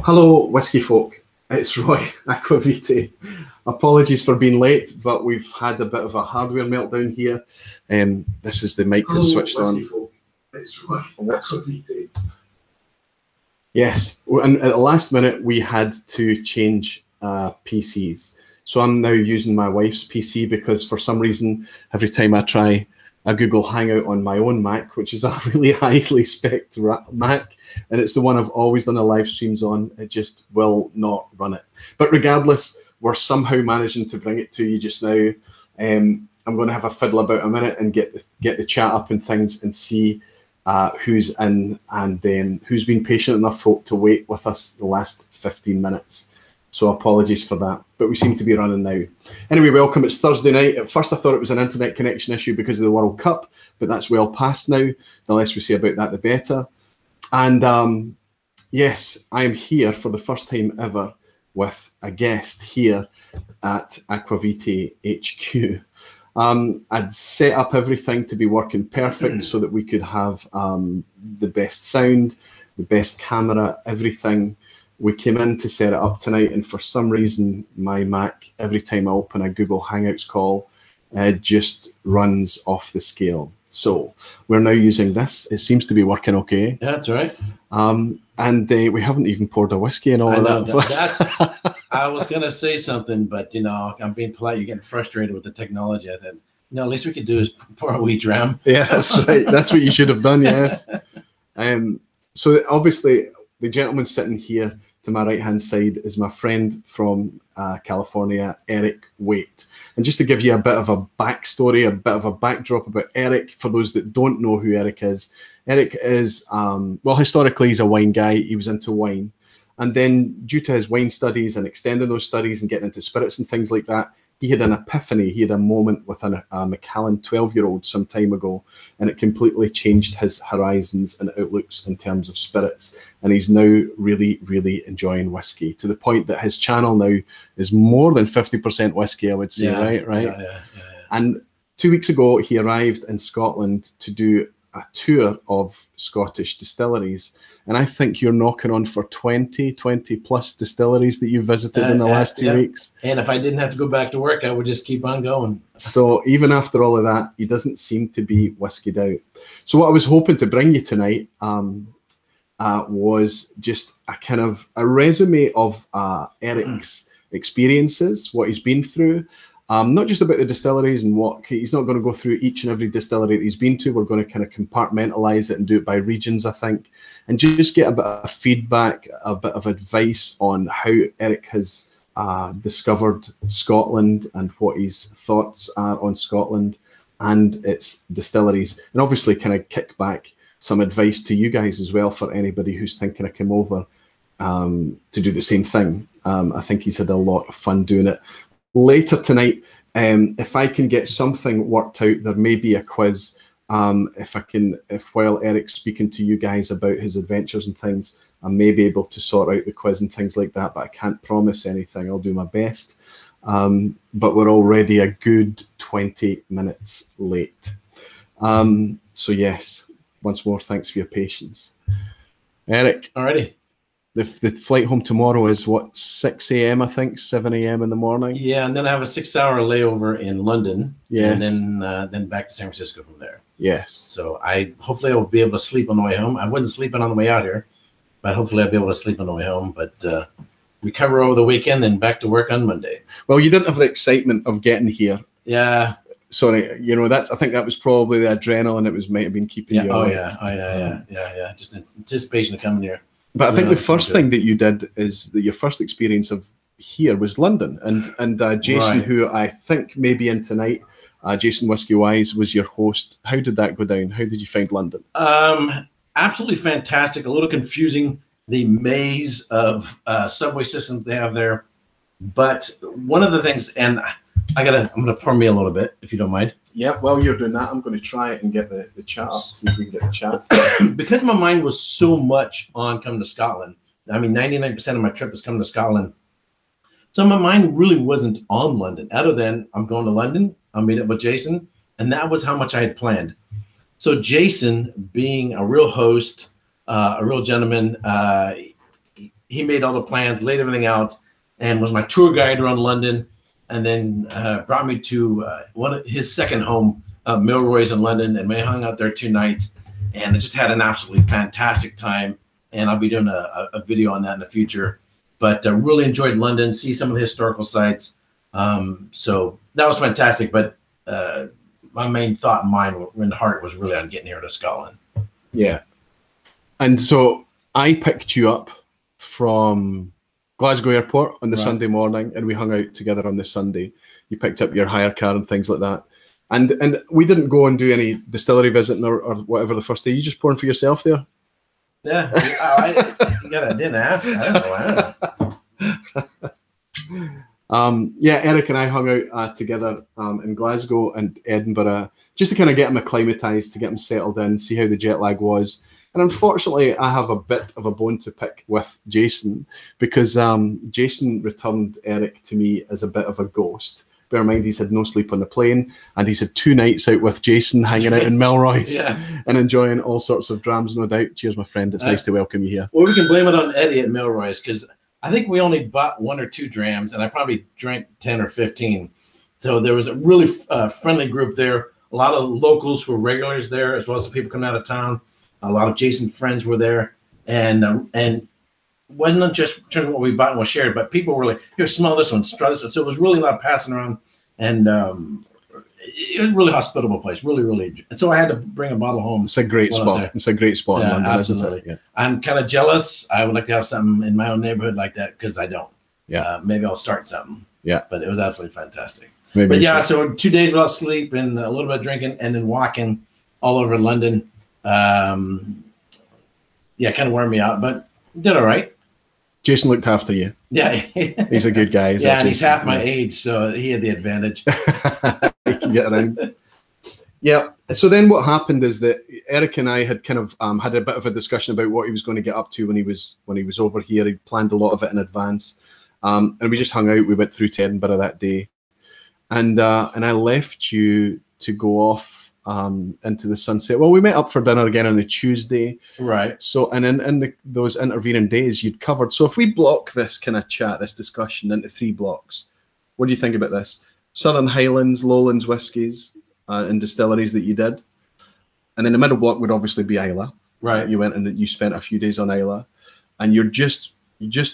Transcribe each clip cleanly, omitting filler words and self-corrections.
Hello, Whisky folk. It's Roy, Aqvavitae. Apologies for being late, but we've had a bit of a hardware meltdown here. This is the mic that's switched on. Folk. It's Roy, Aqvavitae. Yes, and at the last minute, we had to change PCs. So I'm now using my wife's PC because for some reason, every time I try a Google Hangout on my own Mac, which is a really highly spec'd Mac, and it's the one I've always done the live streams on, it just will not run it. But regardless, we're somehow managing to bring it to you just now. I'm going to have a fiddle about a minute and get the chat up and things and see who's in and then who's been patient enough folk to wait with us the last 15 minutes. So apologies for that, but we seem to be running now. Anyway, welcome. It's Thursday night. At first I thought it was an internet connection issue because of the World Cup, but that's well past now. The less we say about that, the better. And yes, I'm here for the first time ever with a guest here at Aqvavitae HQ. I'd set up everything to be working perfect so that we could have the best sound, the best camera, everything. We came in to set it up tonight, and for some reason, my Mac, every time I open a Google Hangouts call, just runs off the scale. So we're now using this. It seems to be working okay. Yeah, that's right. And we haven't even poured a whiskey and all of that. I was going to say something, but, you know, I'm being polite. You're getting frustrated with the technology. I thought, no, at least we could do is pour a wee dram. Yeah, that's right. That's what you should have done, yes. So obviously, the gentleman sitting here to my right-hand side is my friend from California, Erik Wait. And just to give you a bit of a backstory, a bit of a backdrop about Erik, for those that don't know who Erik is, well, historically, he's a wine guy. He was into wine. And then due to his wine studies and extending those studies and getting into spirits and things like that, he had an epiphany. He had a moment with a Macallan 12-year-old some time ago, and it completely changed his horizons and outlooks in terms of spirits. And he's now really, really enjoying whiskey to the point that his channel now is more than 50% whiskey, I would say, right? Yeah. And 2 weeks ago, he arrived in Scotland to do a tour of Scottish distilleries. And I think you're knocking on for 20 plus distilleries that you visited in the last 2 weeks. And if I didn't have to go back to work, I would just keep on going. So even after all of that, he doesn't seem to be whiskied out. So what I was hoping to bring you tonight was just a kind of a resume of Erik's experiences, what he's been through. Not just about the distilleries and what he's not going to go through each and every distillery that he's been to. We're going to kind of compartmentalize it and do it by regions, I think, and just get a bit of feedback, a bit of advice on how Erik has discovered Scotland and what his thoughts are on Scotland and its distilleries, and obviously kind of kick back some advice to you guys as well for anybody who's thinking of come over to do the same thing. I think he's had a lot of fun doing it. Later tonight, if I can get something worked out, there may be a quiz. If while Erik's speaking to you guys about his adventures and things, I may be able to sort out the quiz and things like that, but I can't promise anything. I'll do my best. But we're already a good 20 minutes late. So yes, once more, thanks for your patience. Erik. Alrighty. The flight home tomorrow is what, 6 a.m. I think, 7 a.m. in the morning. Yeah, and then I have a 6-hour layover in London. Yes. And then back to San Francisco from there. Yes. So hopefully I will be able to sleep on the way home. I wasn't sleeping on the way out here, but hopefully I'll be able to sleep on the way home. But recover over the weekend and back to work on Monday. Well, you didn't have the excitement of getting here. Yeah. Sorry, you know, I think that was probably the adrenaline might have been keeping you awake. Yeah. Just anticipation of coming here. But I think the first thing that you did is that your first experience of here was London, and Jason, who I think may be in tonight, Jason Whiskey Wise was your host. How did that go down? How did you find London? Absolutely fantastic. A little confusing, the maze of subway systems they have there. But one of the things, and I'm gonna pour me a little bit if you don't mind. Yeah, while you're doing that, I'm going to try it and get the chat up, see if we can get the chat. Because my mind was so much on coming to Scotland. I mean, 99% of my trip is coming to Scotland. So my mind really wasn't on London, other than I'm going to London, I'll meet up with Jason, and that was how much I had planned. So Jason, being a real host, a real gentleman, he made all the plans, laid everything out, and was my tour guide around London, and then brought me to his second home, Milroy's in London, and we hung out there 2 nights, and I just had an absolutely fantastic time. And I'll be doing a video on that in the future. But really enjoyed London, see some of the historical sites. So that was fantastic. But my main thought and mind and heart was really on getting here to Scotland. Yeah. And so I picked you up from Glasgow Airport on the Sunday morning, and we hung out together on the Sunday. You picked up your hire car and things like that. And we didn't go and do any distillery visiting or whatever the first day. You just pouring for yourself there? Yeah, I didn't ask. I don't know. Yeah, Eric and I hung out together in Glasgow and Edinburgh just to kind of get him acclimatized, to get him settled in, see how the jet lag was. And unfortunately, I have a bit of a bone to pick with Jason, because Jason returned Eric to me as a bit of a ghost. Bear in mind, he's had no sleep on the plane, and he's had 2 nights out with Jason, hanging out in Milroy's and enjoying all sorts of drams, no doubt. Cheers, my friend. It's nice to welcome you here. Well, we can blame it on Eddie at Milroy's, because I think we only bought 1 or 2 drams, and I probably drank 10 or 15. So there was a really friendly group there. A lot of locals who were regulars there, as well as the people coming out of town. A lot of Jason's friends were there, and wasn't just what we bought and was shared, but people were like, "Here, smell this one, try this one." So it was really a lot of passing around, and it was a really hospitable place, really. And so I had to bring a bottle home. It's a great spot. It's a great spot in London, absolutely. Isn't it? Yeah. I'm kind of jealous. I would like to have something in my own neighborhood like that, because I don't. Yeah. Maybe I'll start something. Yeah. But it was absolutely fantastic. Maybe but yeah, so 2 days without sleep and a little bit of drinking, and then walking all over London. Yeah, kind of wore me out, but did all right. Jason looked after you. Yeah. He's a good guy. Yeah, and he's half my age, so he had the advantage. He can get around. Yeah. So then what happened is that Eric and I had kind of had a bit of a discussion about what he was going to get up to when he was over here. He planned a lot of it in advance. And we just hung out. We went through to Edinburgh that day. And I left you to go off into the sunset. Well, we met up for dinner again on a Tuesday. Right. So, and in those intervening days you'd covered. So if we block this kind of chat, this discussion into 3 blocks, what do you think about this? Southern Highlands, Lowlands whiskies and distilleries that you did. And then the middle block would obviously be Islay. Right. You went and you spent a few days on Islay. And you're just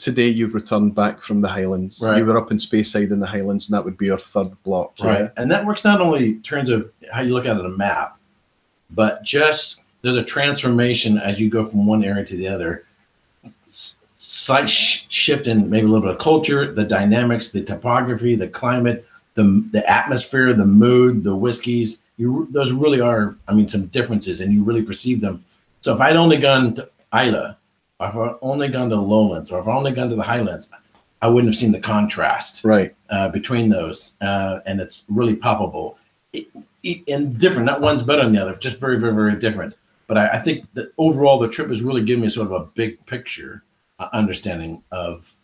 today you've returned back from the Highlands. Right. You were up in Speyside in the Highlands, and that would be your 3rd block. Right. Yeah? And that works not only in terms of how you look at it on a map, but just there's a transformation as you go from one area to the other. Slight shift in maybe a little bit of culture, the dynamics, the topography, the climate, the atmosphere, the mood, the whiskeys. Those really are, I mean, some differences, and you really perceive them. So if I'd only gone to Islay, or if I'd only gone to Lowlands, or if I'd only gone to the Highlands, I wouldn't have seen the contrast between those, and it's really palpable. And different, not one's better than the other, just very, very, very different. But I think that overall the trip has really given me sort of a big picture understanding of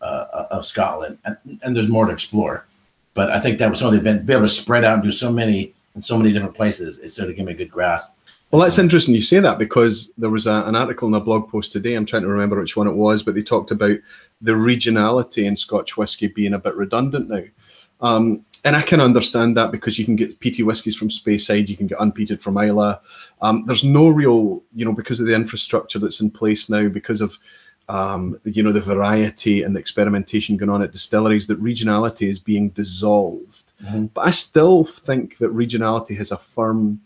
Scotland, and there's more to explore. But I think that was some of the event, be able to spread out and do so many in so many different places, it sort of gave me a good grasp. Well, that's interesting you say that, because there was an article in a blog post today, I'm trying to remember which one it was, but they talked about the regionality in Scotch whisky being a bit redundant now. And I can understand that, because you can get peaty whiskies from Speyside, you can get unpeated from Islay. There's no real, because of the infrastructure that's in place now, because of, the variety and the experimentation going on at distilleries, that regionality is being dissolved. Mm-hmm. But I still think that regionality has a firm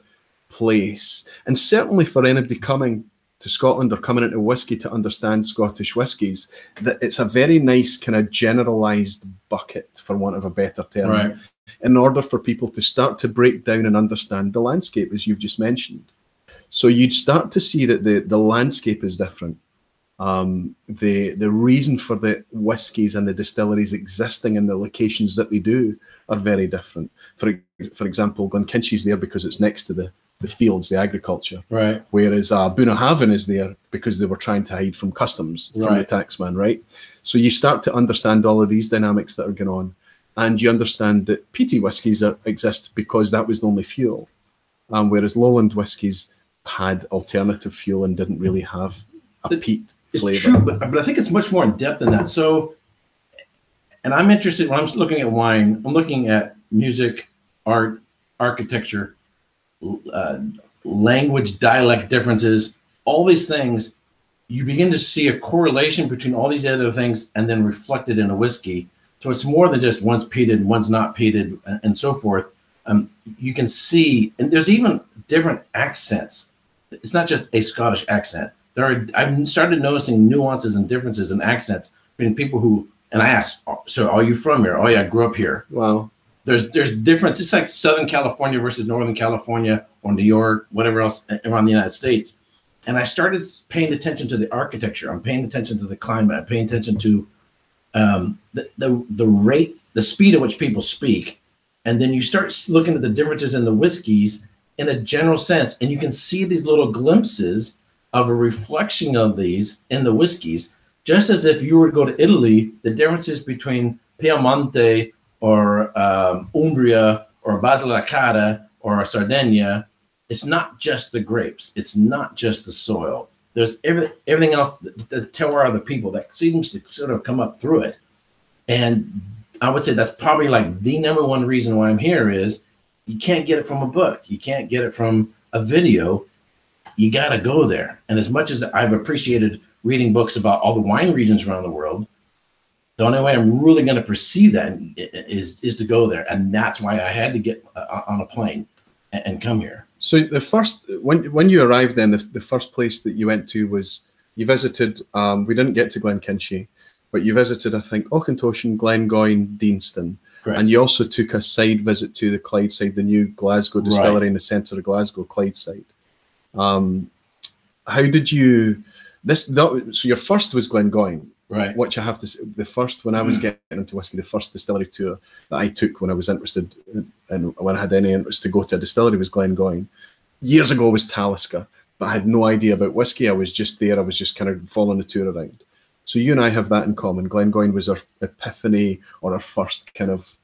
place, and certainly for anybody coming to Scotland or coming into whisky to understand Scottish whiskies, that it's a very nice kind of generalized bucket, for want of a better term, right, in order for people to start to break down and understand the landscape, as you've just mentioned. So you'd start to see that the landscape is different. The reason for the whiskies and the distilleries existing in the locations that they do are very different. For example, Glenkinchy's there because it's next to the fields, the agriculture. Right. Whereas Bunnahabhain is there because they were trying to hide from customs, from the taxman, right? So you start to understand all of these dynamics that are going on, and you understand that peaty whiskies exist because that was the only fuel, whereas lowland whiskies had alternative fuel and didn't really have a peat flavor. True, but I think it's much more in depth than that. So, and I'm interested when I'm looking at wine. I'm looking at music, art, architecture, language, dialect differences, all these things. You begin to see a correlation between all these other things, and then reflected in a whiskey. So it's more than just one's peated, one's not peated, and so forth. You can see, and there's even different accents. It's not just a Scottish accent. I've started noticing nuances and differences in accents between people who, and I ask, so are you from here? Oh yeah, I grew up here. Wow. There's difference. It's like Southern California versus Northern California or New York, whatever else around the United States. And I started paying attention to the architecture. I'm paying attention to the climate. I'm paying attention to the rate, the speed at which people speak. And then you start looking at the differences in the whiskeys in a general sense, and you can see these little glimpses of a reflection of these in the whiskeys, just as if you were to go to Italy, the differences between Piemonte or Umbria or Basilicata or Sardinia. It's not just the grapes. It's not just the soil. There's everything else, the terroir of the people that seems to sort of come up through it. And I would say that's probably like the number one reason why I'm here is you can't get it from a book. You can't get it from a video. You got to go there. And as much as I've appreciated reading books about all the wine regions around the world, the only way I'm really going to perceive that is to go there. And that's why I had to get on a plane and come here. So the first, when you arrived then, the first place that you went to was, you visited, we didn't get to Glenkinchie, but you visited, I think, Auchentoshan, Glengoyne Distillery. Correct. And you also took a side visit to the Clydeside, the new Glasgow distillery in the centre of Glasgow, Clydeside. How did you, so your first was Glengoyne. Right. Which I have to say, the first, when I was getting into whiskey, the first distillery tour that I took when I was interested and when I had any interest to go to a distillery was Glengoyne. Years ago was Talisker, but I had no idea about whiskey. I was just there. I was just kind of following the tour around. So you and I have that in common. Glengoyne was our epiphany or our first kind of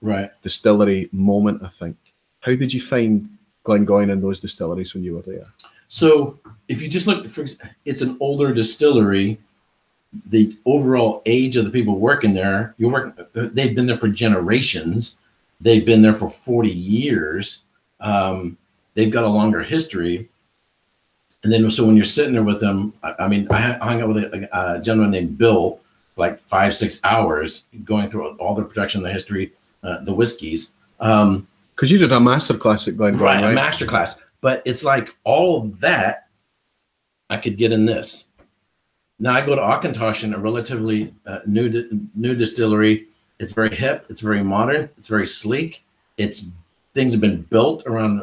distillery moment, I think. How did you find Glengoyne and those distilleries when you were there? So if you just look, it's an older distillery. The overall age of the people working there, they've been there for generations. They've been there for 40 years. They've got a longer history. And then, so when you're sitting there with them, I mean, I hung out with a gentleman named Bill, like 5-6 hours, going through all the production, the history, the whiskeys. Because you did a master class at Glengoyne, right? A master class. But it's like all of that I could get in this. Now I go to Auchentoshan, a relatively new distillery. It's very hip. It's very modern. It's very sleek. Things have been built around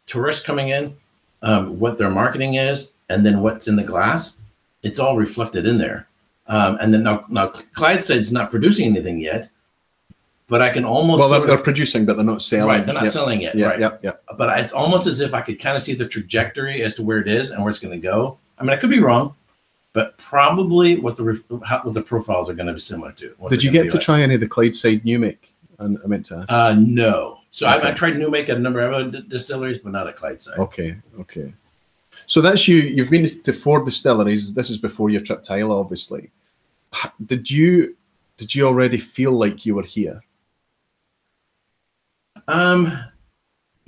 tourists coming in, what their marketing is, and then what's in the glass. It's all reflected in there. And then now Clydeside's not producing anything yet, but I can almost. Well, they're producing, but they're not selling. Right, they're not selling it. Yeah, right. Yeah. But it's almost as if I could kind of see the trajectory as to where it is and where it's going to go. I mean, I could be wrong, but probably what the profiles are going to be similar to. Did you get to try any of the Clydeside new make? I meant to ask. No. So okay. I tried new make at a number of other distilleries, but not at Clydeside. Okay. So that's you. You've been to 4 distilleries. This is before your trip to Islay, obviously. Did you already feel like you were here?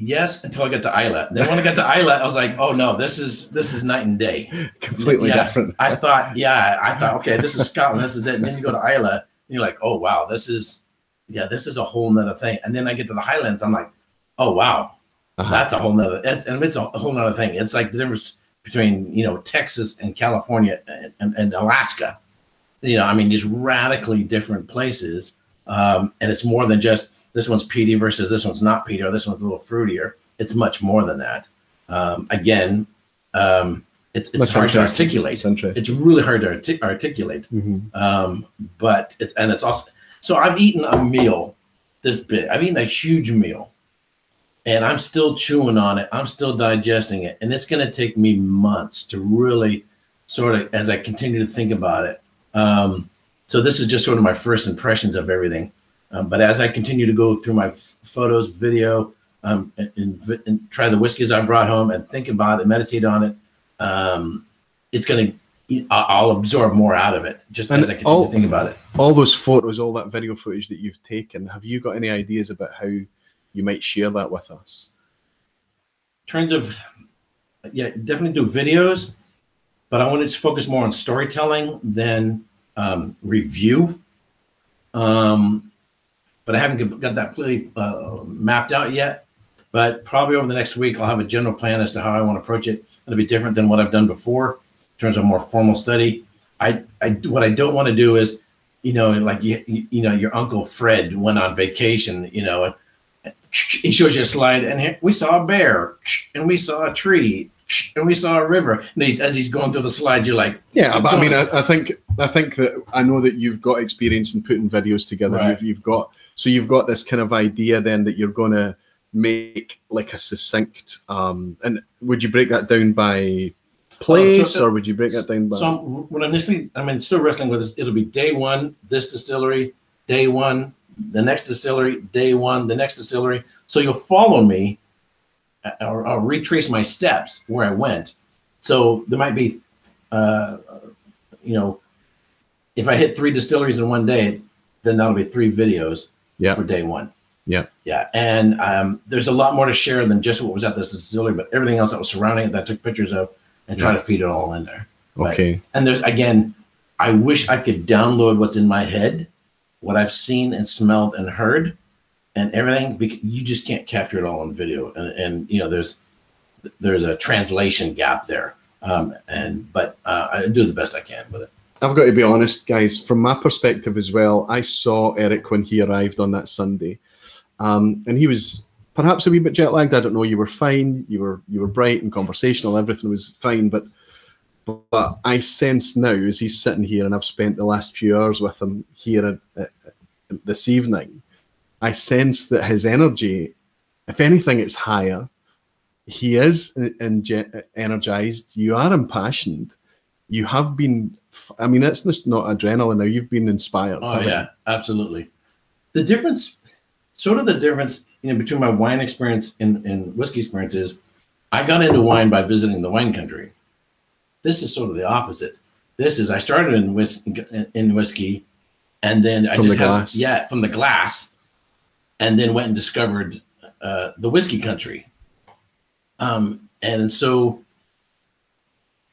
Yes, until I got to Islay. Then when I got to Islay, I was like, oh no, this is night and day. Completely different. I thought, okay, this is Scotland, this is it. And then you go to Islay, and you're like, oh wow, this is a whole nother thing. And then I get to the Highlands, I'm like, oh wow, that's a whole nother. It's a whole nother thing. It's like the difference between Texas and California and Alaska. I mean, just radically different places. And it's more than just this one's peaty versus this one's not peaty, or this one's a little fruitier. It's much more than that. It's hard to articulate. It's really hard to articulate. Mm-hmm. But it's also, so I've eaten a meal this big. I've eaten a huge meal, and I'm still chewing on it. I'm still digesting it, and it's going to take me months to really sort of, as I continue to think about it. So this is just sort of my first impressions of everything. But as I continue to go through my photos, video, and try the whiskeys I brought home and think about it, meditate on it, it's going to I'll absorb more out of it just as I continue to think about it. All those photos, all that video footage that you've taken, have you got any ideas about how you might share that with us? In terms of, yeah, definitely do videos, but I want to focus more on storytelling than review. But I haven't got that really mapped out yet. But probably over the next week, I'll have a general plan as to how I want to approach it. It'll be different than what I've done before in terms of more formal study. What I don't want to do is, like your Uncle Fred went on vacation, and he shows you a slide, and we saw a bear, and we saw a tree, and we saw a river. And as he's going through the slide, you're like, yeah. But I mean, I think that I know that you've got experience in putting videos together. Right. You've got this kind of idea then that you're going to make like a succinct. And would you break that down by place, or would you break that down by? So I'm still wrestling with this. It'll be day one, this distillery, day one, the next distillery, day one, the next distillery. So you'll follow me, or I'll retrace my steps where I went. So there might be, if I hit 3 distilleries in one day, then that'll be 3 videos for day one. Yeah. Yeah. And there's a lot more to share than just what was at this distillery, but everything else that was surrounding it that I took pictures of and try to feed it all in there. Okay. Right? And there's, again, I wish I could download what's in my head, what I've seen and smelled and heard and everything, because you just can't capture it all on video. And there's a translation gap there. But I do the best I can with it. I've got to be honest, guys, from my perspective as well, I saw Erik when he arrived on that Sunday. And he was perhaps a wee bit jet lagged. I don't know. You were fine. You were bright and conversational. Everything was fine. But I sense now, as he's sitting here, and I've spent the last few hours with him here this evening, I sense that his energy, if anything, it's higher. He is energized. You are impassioned. You have been. I mean, it's just not adrenaline now. You've been inspired. Oh yeah, absolutely. The difference between my wine experience and whiskey experience is I got into wine by visiting the wine country. This is sort of the opposite. I started in whiskey, and then from the glass, and then went and discovered the whiskey country. And so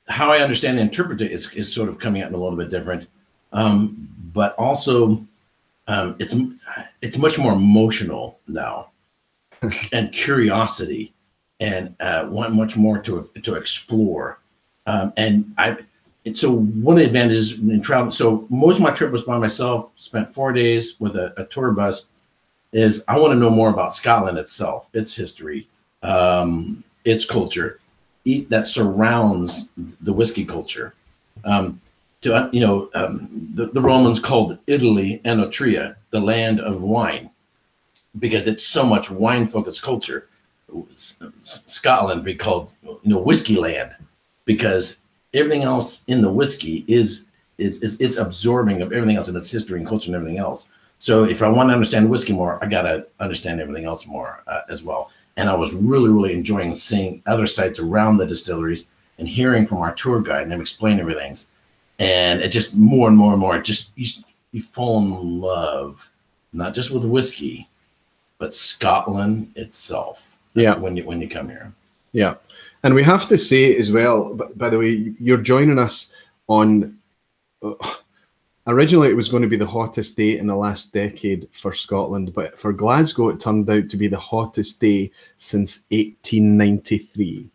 how I understand and interpret it is sort of coming out in a little bit different. But also it's much more emotional now and curiosity and want much more to explore. So one of the advantages in travel, so most of my trip was by myself, spent 4 days with a tour bus, is I want to know more about Scotland itself, its history, its culture that surrounds the whiskey culture. The Romans called Italy Enotria, the land of wine, because it's so much wine-focused culture. Scotland be called whiskey land, because everything else in the whiskey is absorbing of everything else in its history and culture and everything else. So if I want to understand whiskey more, I got to understand everything else more as well. And I was really, really enjoying seeing other sites around the distilleries and hearing from our tour guide and them explain everything. And it just more and more and more, you fall in love, not just with whiskey, but Scotland itself. Yeah. When you come here. Yeah. And we have to say as well, by the way, you're joining us on, originally it was going to be the hottest day in the last decade for Scotland, but for Glasgow, it turned out to be the hottest day since 1893.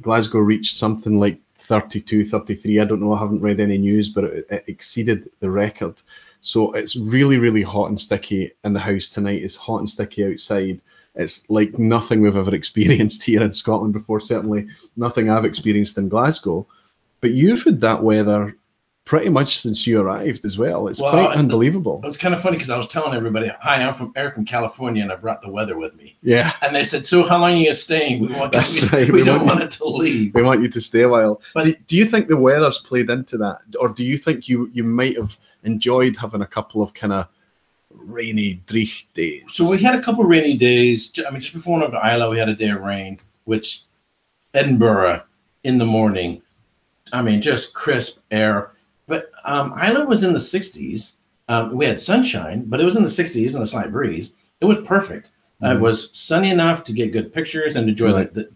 Glasgow reached something like 32, 33. I don't know. I haven't read any news, but it exceeded the record. So it's really, really hot and sticky in the house tonight. It's hot and sticky outside. It's like nothing we've ever experienced here in Scotland before, certainly nothing I've experienced in Glasgow. But you've had that weather pretty much since you arrived as well. It's quite unbelievable. It's kind of funny because I was telling everybody, hi, I'm Erik from California, and I brought the weather with me. Yeah. And they said, so how long are you staying? We don't want it to leave. We want you to stay a while. But do you think the weather's played into that? Or do you think you might have enjoyed having a couple of kind of rainy, dreich days? So we had a couple of rainy days. I mean, just before we went to Islay, we had a day of rain, which Edinburgh in the morning, I mean, just crisp air. But Islay was in the 60s. We had sunshine, but it was in the 60s and a slight breeze. It was perfect. It was sunny enough to get good pictures and enjoy the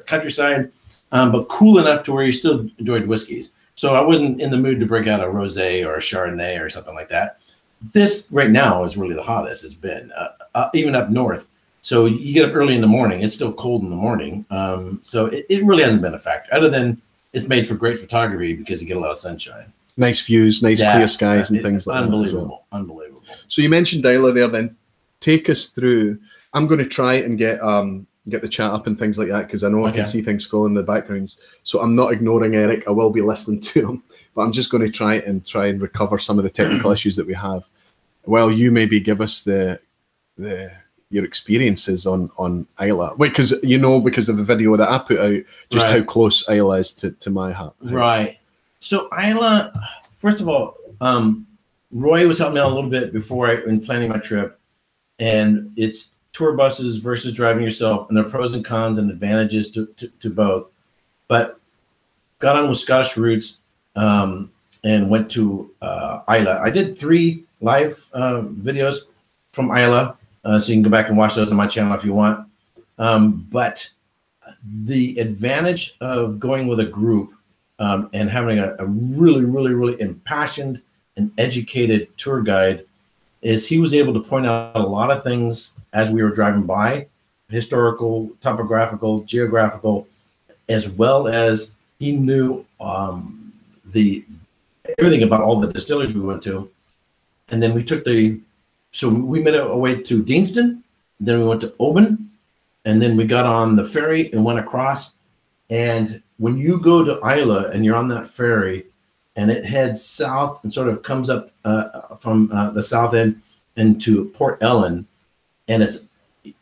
countryside, but cool enough to where you still enjoyed whiskeys. So I wasn't in the mood to break out a rosé or a Chardonnay or something like that. This right now is really the hottest it's been, even up north. So you get up early in the morning. It's still cold in the morning. So it really hasn't been a factor, other than it's made for great photography because you get a lot of sunshine. Nice views, nice clear skies and things like that. Unbelievable, unbelievable. So you mentioned Islay there then. Take us through. I'm going to try and get the chat up and things like that because I know I can see things scrolling in the backgrounds. So I'm not ignoring Erik. I will be listening to him, but I'm just going to try and recover some of the technical issues that we have. Well, you maybe give us your experiences on Islay. Wait, because because of the video that I put out, just how close Islay is to my heart. Right. So Islay, first of all, Roy was helping me out a little bit before in planning my trip, and it's tour buses versus driving yourself, and there are pros and cons and advantages to both. But got on with Scottish Roots and went to Islay. I did 3 live videos from Islay, so you can go back and watch those on my channel if you want. But the advantage of going with a group and having a really, really, really impassioned and educated tour guide is he was able to point out a lot of things as we were driving by, historical, topographical, geographical, as well as he knew everything about all the distilleries we went to. And then we took so we made our way to Deanston, then we went to Oban, and then we got on the ferry and went across. And when you go to Islay and you're on that ferry and it heads south and sort of comes up from the south end into Port Ellen, and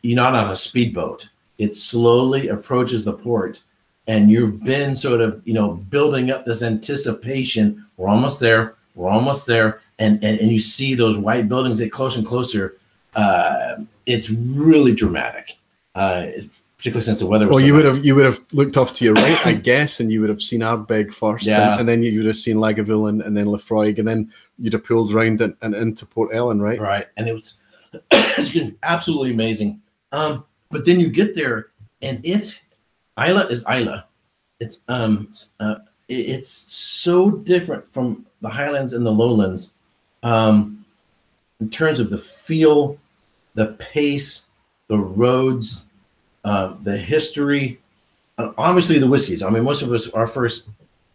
you're not on a speedboat. It slowly approaches the port, and you've been sort of, building up this anticipation. We're almost there. We're almost there. And you see those white buildings get closer and closer. It's really dramatic, particularly since the weather was you would have looked off to your right, I guess, and you would have seen Ardbeg first, and then you would have seen Lagavulin and then Laphroaig, and then you'd have pulled round and into Port Ellen, right? Right, and it was absolutely amazing. But then you get there, and Islay is Islay. It's so different from the Highlands and the Lowlands in terms of the feel, the pace, the roads, the history, obviously the whiskeys. I mean, most of us, our first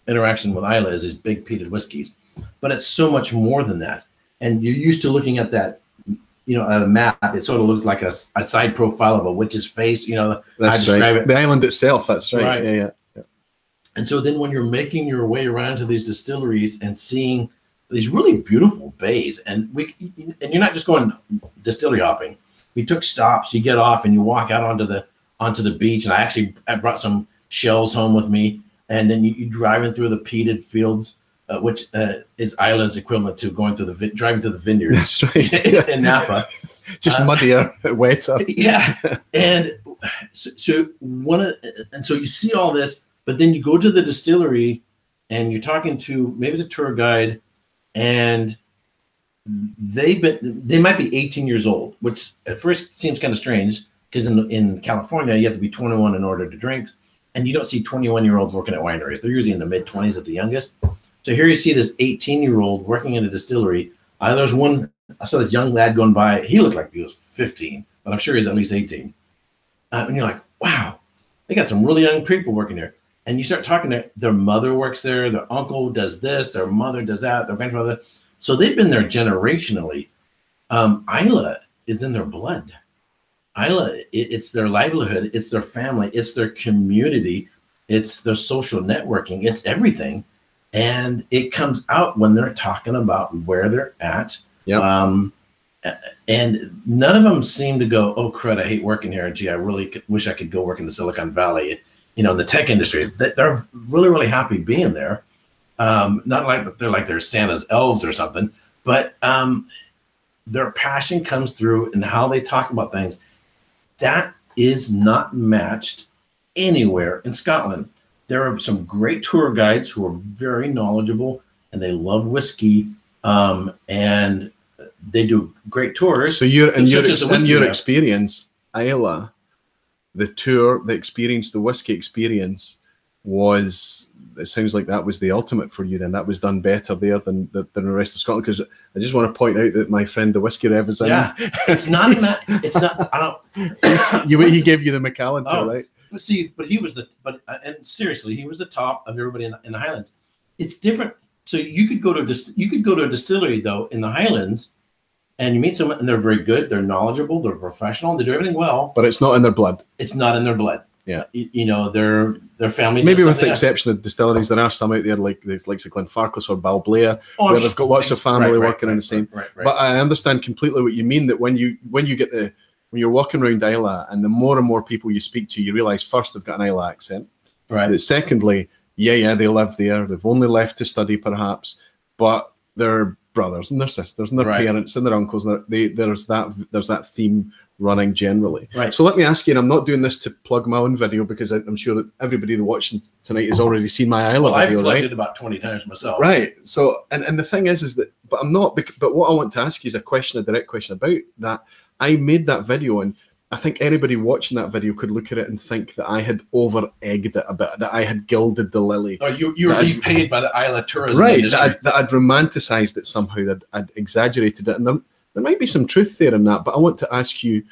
interaction with Islay is these big peated whiskeys, but it's so much more than that. And you're used to looking at that, at a map. It sort of looks like a side profile of a witch's face. That's I describe it. The island itself. That's right. Yeah. And so then when you're making your way around to these distilleries and seeing these really beautiful bays, and you're not just going distillery hopping. We took stops. You get off and you walk out onto the beach. And I brought some shells home with me. And then you driving through the peated fields, which is Islay's equivalent to driving through the vineyards. That's right. In Napa. Just muddier, wetter. Yeah. And so you see all this, but then you go to the distillery and you're talking to maybe the tour guide, and they might be 18 years old, which at first seems kind of strange because in California you have to be 21 in order to drink, and you don't see 21-year-olds working at wineries. They're usually in the mid-20s at the youngest. So here you see this 18-year-old working in a distillery. I saw this young lad going by. He looked like he was 15, but I'm sure he's at least 18. And you're like, wow, they got some really young people working there. And you start talking to their mother works there, their uncle does this, their mother does that, their grandfather. So they've been there generationally. Islay is in their blood. Islay, it's their livelihood, it's their family, it's their community, it's their social networking, it's everything. And it comes out when they're talking about where they're at. Yep. And none of them seem to go, oh, crud, I hate working here. Gee, I really wish I could go work in the Silicon Valley. In the tech industry. They're really, really happy being there. Not like they're Santa's elves or something, but their passion comes through in how they talk about things. That is not matched anywhere in Scotland. there are some great tour guides who are very knowledgeable and they love whiskey, and they do great tours. So your experience, Isla, the tour, the experience, the whiskey experience was, it sounds like that was the ultimate for you then. That was done better there than the rest of Scotland. Because I just want to point out that my friend, the Whiskey Rev, is in. Yeah, it's not, it's not, I don't. He gave you the Macallan tour, right? But see, but he was and seriously, he was the top of everybody in the Highlands. It's different. So you could go to a distillery though in the Highlands, and you meet someone, and they're very good, they're knowledgeable, they're professional, they do everything well. But it's not in their blood. It's not in their blood. Yeah, you know, their family. Maybe with the exception of distilleries, there are some out there like Glenfarclas or Balblair, where they've got lots of family working in the same. Right. But I understand completely what you mean. That when you're walking around Isla, and the more and more people you speak to, you realise first they've got an Isla accent. Right. But secondly, yeah, they live there. They've only left to study, perhaps, but they're brothers and their sisters and their parents and their uncles. And there's that theme running generally. Right. So let me ask you, and I'm not doing this to plug my own video because I'm sure that everybody watching tonight has already seen my Isla video. I've plugged it about 20 times myself. Right. So and the thing is that, but I'm not. But what I want to ask you is a direct question about that. I made that video, and I think anybody watching that video could look at it and think that I had over-egged it a bit, that I had gilded the lily. Oh, you were being paid by the Isla tourism industry. That I'd romanticised it somehow, that I'd exaggerated it. And there might be some truth there in that, but I want to ask you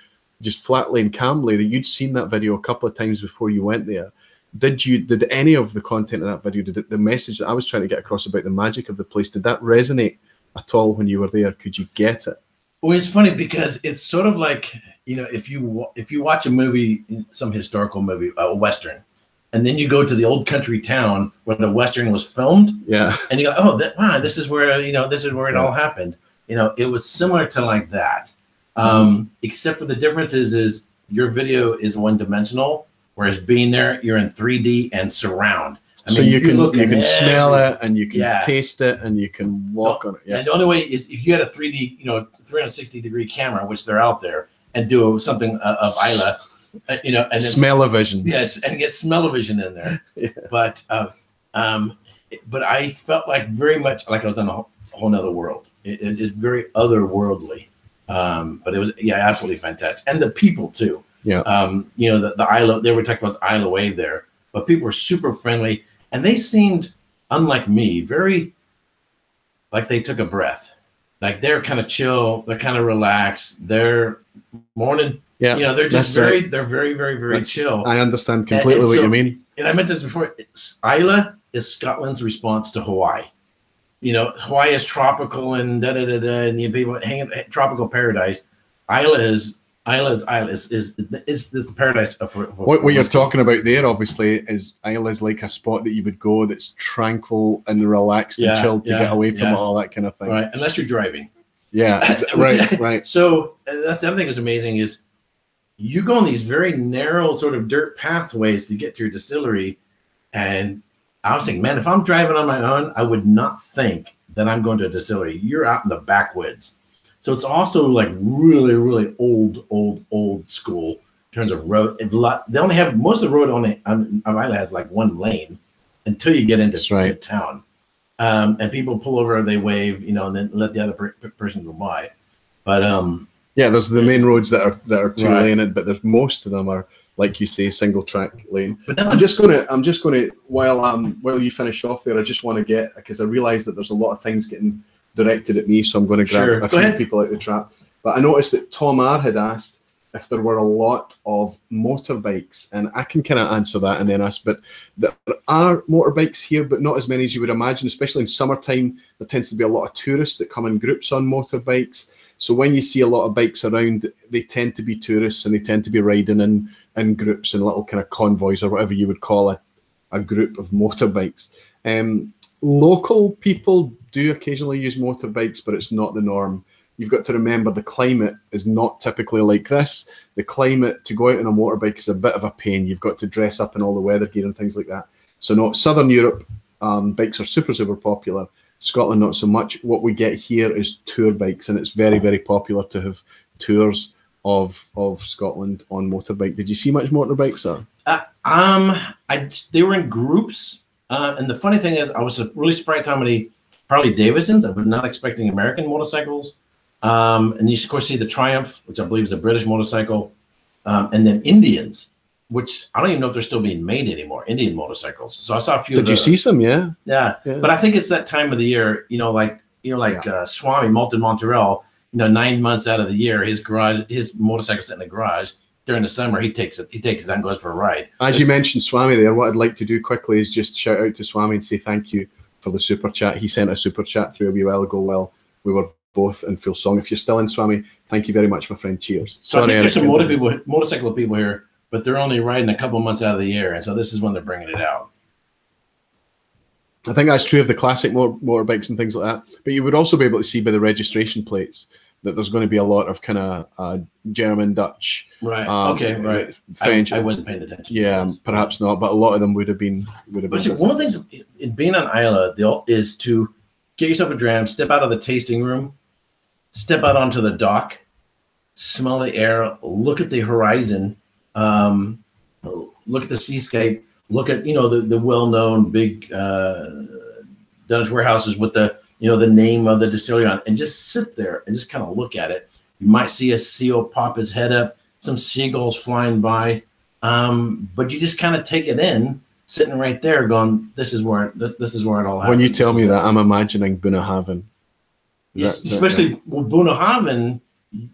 just flatly and calmly that you'd seen that video a couple of times before you went there. Did any of the content of that video, the message that I was trying to get across about the magic of the place, did that resonate at all when you were there? Could you get it? Well, it's funny because it's sort of like, you know, if you watch a movie, some historical movie, a Western, and then you go to the old country town where the Western was filmed, and you go, oh, wow, this is where it all happened. You know, it was similar to like that, except for the differences is your video is one-dimensional, whereas being there, you're in 3D and surround. I mean, you can smell it, and you can taste it, and you can walk on it. Yeah. And the only way is if you had a 3D, 360-degree camera, which they're out there, and do something of Isla, and smell-o-vision. Yes, and get smell-o-vision in there. But I felt like very much like I was on a whole nother world. It is very otherworldly, but it was absolutely fantastic, and the people too. Yeah. The Isla. They were talking about the Isla wave there, but people were super friendly. And they seemed, unlike me, very like they took a breath. Like they're kind of chill, they're kind of relaxed. They're morning, they're just they're very, very, very chill. I understand completely what you mean. And I meant this before. Isla is Scotland's response to Hawaii. You know, Hawaii is tropical and and people hanging tropical paradise. Isla is the paradise for what you're talking about there. Obviously, is Isla is like a spot that you would go that's tranquil and relaxed and chilled to get away from all that kind of thing. Right, unless you're driving. Yeah, right. So that's the other thing that's amazing is you go on these very narrow sort of dirt pathways to get to your distillery, and I was thinking, man, if I'm driving on my own, I would not think that I'm going to a distillery. You're out in the backwoods. So it's also like really, really old school in terms of road. They only have most of the road on Isla has like one lane until you get into to town, and people pull over, they wave, and then let the other person go by. But there's the main roads that are two laned, but there's most of them are, like you say, single track lane. But I'm just gonna while you finish off there, I just want to get, because I realise that there's a lot of things getting directed at me, so I'm going to grab a few people out of the trap. But I noticed that Tom R had asked if there were a lot of motorbikes, and I can kind of answer that and then ask, but there are motorbikes here, but not as many as you would imagine, especially in summertime. There tends to be a lot of tourists that come in groups on motorbikes. So when you see a lot of bikes around, they tend to be tourists, and they tend to be riding in groups and little kind of convoys, or whatever you would call a group of motorbikes. Local people do occasionally use motorbikes, but it's not the norm. You've got to remember the climate is not typically like this. The climate to go out on a motorbike is a bit of a pain. You've got to dress up in all the weather gear and things like that. So no, Southern Europe, bikes are super, super popular. Scotland, not so much. What we get here is tour bikes, and it's very, very popular to have tours of Scotland on motorbike. Did you see much motorbikes, sir? They were in groups, and the funny thing is, I was really surprised how many Harley Davidsons. I was not expecting American motorcycles, and you of course see the Triumph, which I believe is a British motorcycle, and then Indians, which I don't even know if they're still being made anymore. Indian motorcycles. So I saw a few. Did you see some? Yeah. Yeah, but I think it's that time of the year. Swami Malt in Montreal. 9 months out of the year, his motorcycle's in the garage. During the summer, he takes it and goes for a ride. As you mentioned Swami there, what I'd like to do quickly is just shout out to Swami and say thank you for the super chat. He sent a super chat through a wee while ago while we were both in full song. If you're still in, Swami, thank you very much, my friend. Cheers. So I think there's some motorcycle people here, but they're only riding a couple months out of the year, and so this is when they're bringing it out. I think that's true of the classic motorbikes and things like that. But you would also be able to see by the registration plates that there's going to be a lot of kind of German, Dutch, right? French. I wasn't paying attention. Yeah, perhaps not, but a lot of them would have been. But see, one of the things in being on Islay is to get yourself a dram, step out of the tasting room, step out onto the dock, smell the air, look at the horizon, look at the seascape, look at the well-known big Dunwich warehouses with the the name of the distillery on, and just sit there and just kind of look at it. You might see a seal pop his head up, some seagulls flying by, but you just kind of take it in, sitting right there, going, "This is where it all happens." When you tell me that, I'm imagining Bunnahabhain. Yes, especially with Bunnahabhain,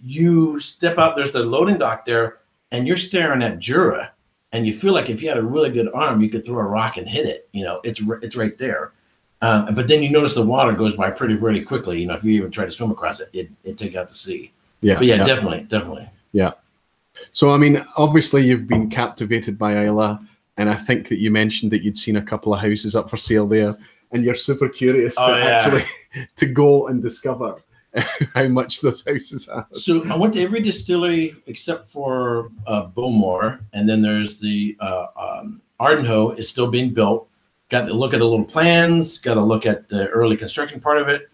you step out. There's the loading dock there, and you're staring at Jura, and you feel like if you had a really good arm, you could throw a rock and hit it. It's right there. But then you notice the water goes by pretty quickly. If you even try to swim across it, it'd take out to sea. Yeah, but yeah, definitely. Yeah. So I mean, obviously you've been captivated by Islay, and I think that you mentioned that you'd seen a couple of houses up for sale there, and you're super curious to go and discover how much those houses have. So I went to every distillery except for Bowmore, and then there's the Ardho is still being built. Got to look at the little plans, got to look at the early construction part of it.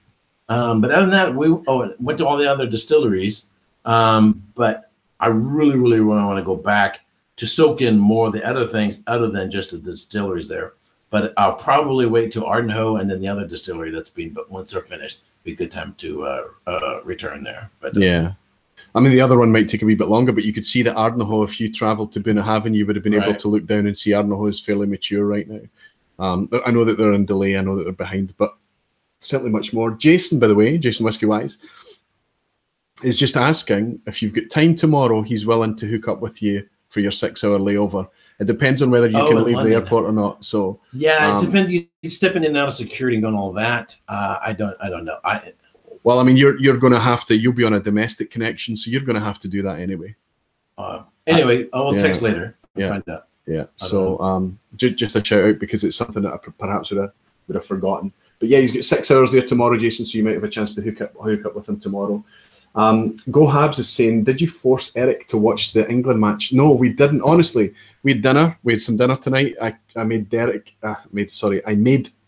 But other than that, we went to all the other distilleries. But I really want to go back to soak in more of the other things other than just the distilleries there. But I'll probably wait till Ardho and then the other distillery that's being built. Once they're finished, be a good time to return there. But yeah. I mean, the other one might take a wee bit longer, but you could see that Ardho, if you travelled to Bunnahabhain, you would have been able to look down and see Ardho is fairly mature right now. I know that they're in delay. I know that they're behind, but certainly much more. Jason, by the way, Jason Whiskey Wise, is just asking if you've got time tomorrow. He's willing to hook up with you for your 6-hour layover. It depends on whether you can leave the airport or not. So yeah, it depends. You stepping in and out of security and going all that. I don't know. Well, I mean, you're going to have to. You'll be on a domestic connection, so you're going to have to do that anyway. Anyway, I will text later. I'll find out. Yeah, so just a shout out because it's something that I perhaps would have forgotten. But yeah, he's got 6 hours there tomorrow, Jason, so you might have a chance to hook up with him tomorrow. Go Habs is saying, did you force Eric to watch the England match? No, we didn't. Honestly, we had dinner. We had some dinner tonight. I made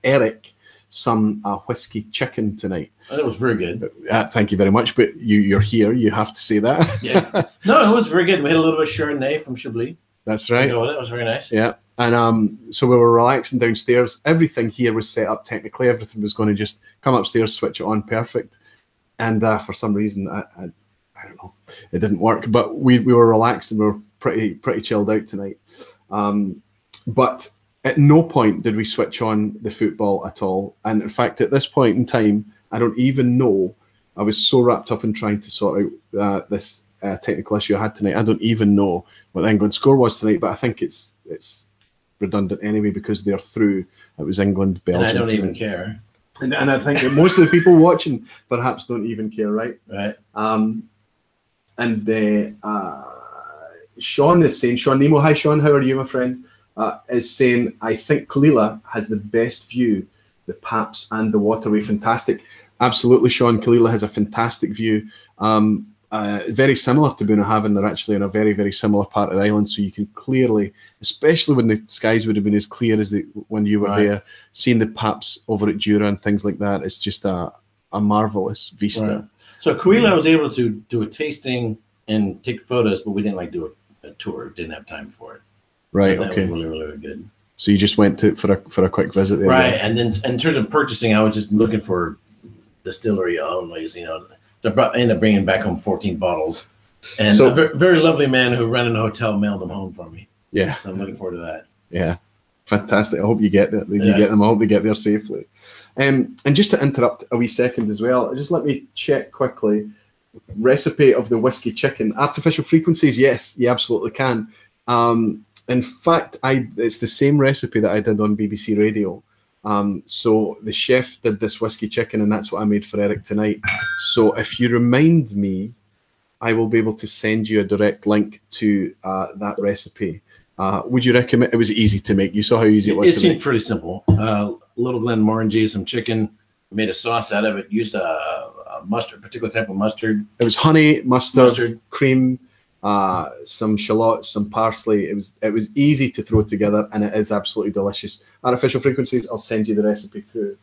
Eric some whiskey chicken tonight. Oh, that was very good. Thank you very much. But you're here. You have to say that. Yeah. No, it was very good. We had a little bit of Chardonnay from Chablis. That's right. It was very nice. Yeah. And so we were relaxing downstairs. Everything here was set up technically. Everything was going to just come upstairs, switch it on, perfect. And for some reason, I don't know, it didn't work. But we were relaxed and we were pretty chilled out tonight. But at no point did we switch on the football at all. And in fact, at this point in time, I don't even know. I was so wrapped up in trying to sort out this technical issue I had tonight. I don't even know what the England score was tonight, but I think it's redundant anyway because they're through. It was England, Belgium. And I don't even care. And I think that most of the people watching perhaps don't even care, right? Right. And Sean is saying, Sean Nemo, hi Sean, how are you, my friend? Is saying, I think Caol Ila has the best view, the Paps and the waterway. Fantastic. Absolutely, Sean. Caol Ila has a fantastic view. Very similar to Bunnahabhain. They're actually in a very, very similar part of the island, so you can clearly, especially when the skies would have been as clear as when you were there, seeing the Paps over at Jura and things like that, it's just a marvelous vista. Right. So Caol Ila was able to do a tasting and take photos, but we didn't do a tour. Didn't have time for it. Right. That Okay. was really, really good. So you just went to for a quick visit there. Right. And then in terms of purchasing, I was just looking for distillery onlys, you know. So I ended up bringing back home 14 bottles. And So, a very lovely man who rented a hotel mailed them home for me. Yeah. So I'm looking forward to that. Yeah. Fantastic. I hope you get that. You Yeah. get them. I hope they get there safely. And just to interrupt a wee second as well, just let me check quickly. Recipe of the whiskey chicken. Artificial frequencies, yes, you absolutely can. In fact, it's the same recipe that I did on BBC Radio. So the chef did this whiskey chicken, and that's what I made for Eric tonight. So if you remind me, I will be able to send you a direct link to that recipe. Would you recommend? It was easy to make. You saw how easy it was to make. It seemed pretty simple. Little Glenmorangie, some chicken, made a sauce out of it, used a mustard, particular type of mustard. It was honey, mustard, cream, some shallots, some parsley. It was easy to throw together, and it is absolutely delicious. Artificial frequencies, I'll send you the recipe through.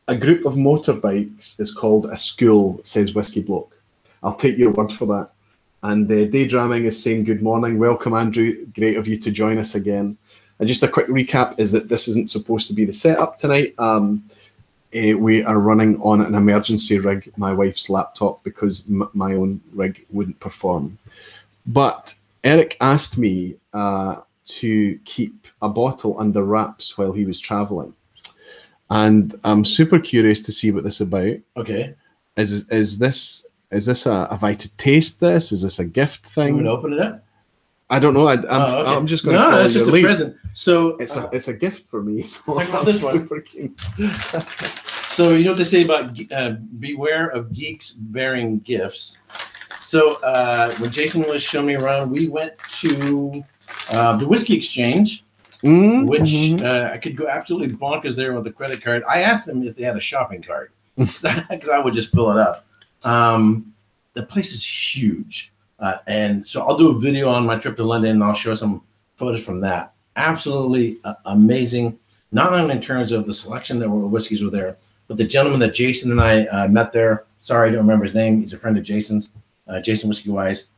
A group of motorbikes is called a school, says Whiskey Bloke. I'll take your word for that. And Daydreaming is saying good morning. Welcome, Andrew. Great of you to join us again. And just a quick recap is that this isn't supposed to be the setup tonight. We are running on an emergency rig, my wife's laptop, because my own rig wouldn't perform. But Eric asked me to keep a bottle under wraps while he was traveling. And I'm super curious to see what this is about. Okay. Is this a have I to taste this? Is this a gift thing? You would open it up? I don't know. Okay. I'm just going to No, follow it's your just a lead. present. So It's a gift for me. So talk about I'm this one. super keen. So you know what they say about beware of geeks bearing gifts. So when Jason was showing me around, we went to the Whiskey Exchange, which I could go absolutely bonkers there with a credit card. I asked them if they had a shopping cart because I would just fill it up. The place is huge. And so I'll do a video on my trip to London, and I'll show some photos from that. Absolutely amazing, not only in terms of the selection that whiskeys were there, but the gentleman that Jason and I met there, sorry, I don't remember his name. He's a friend of Jason's, Jason Whiskey Wise.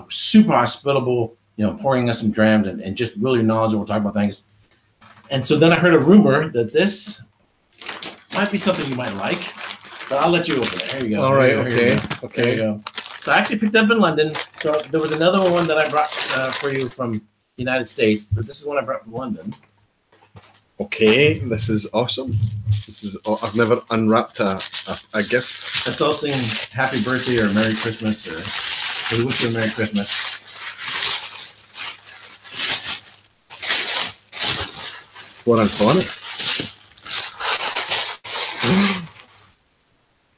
Super hospitable, you know, pouring us some drams and just really knowledgeable, talking about things. And so then I heard a rumor that this might be something you might like, but I'll let you open it. Here you go. All right, Here okay. you go. So I actually picked up in London. So there was another one that I brought for you from the United States, but this is one I brought from London. Okay, this is awesome. I've never unwrapped a gift. Let's all sing Happy Birthday or Merry Christmas, or we wish you a Merry Christmas. What on it?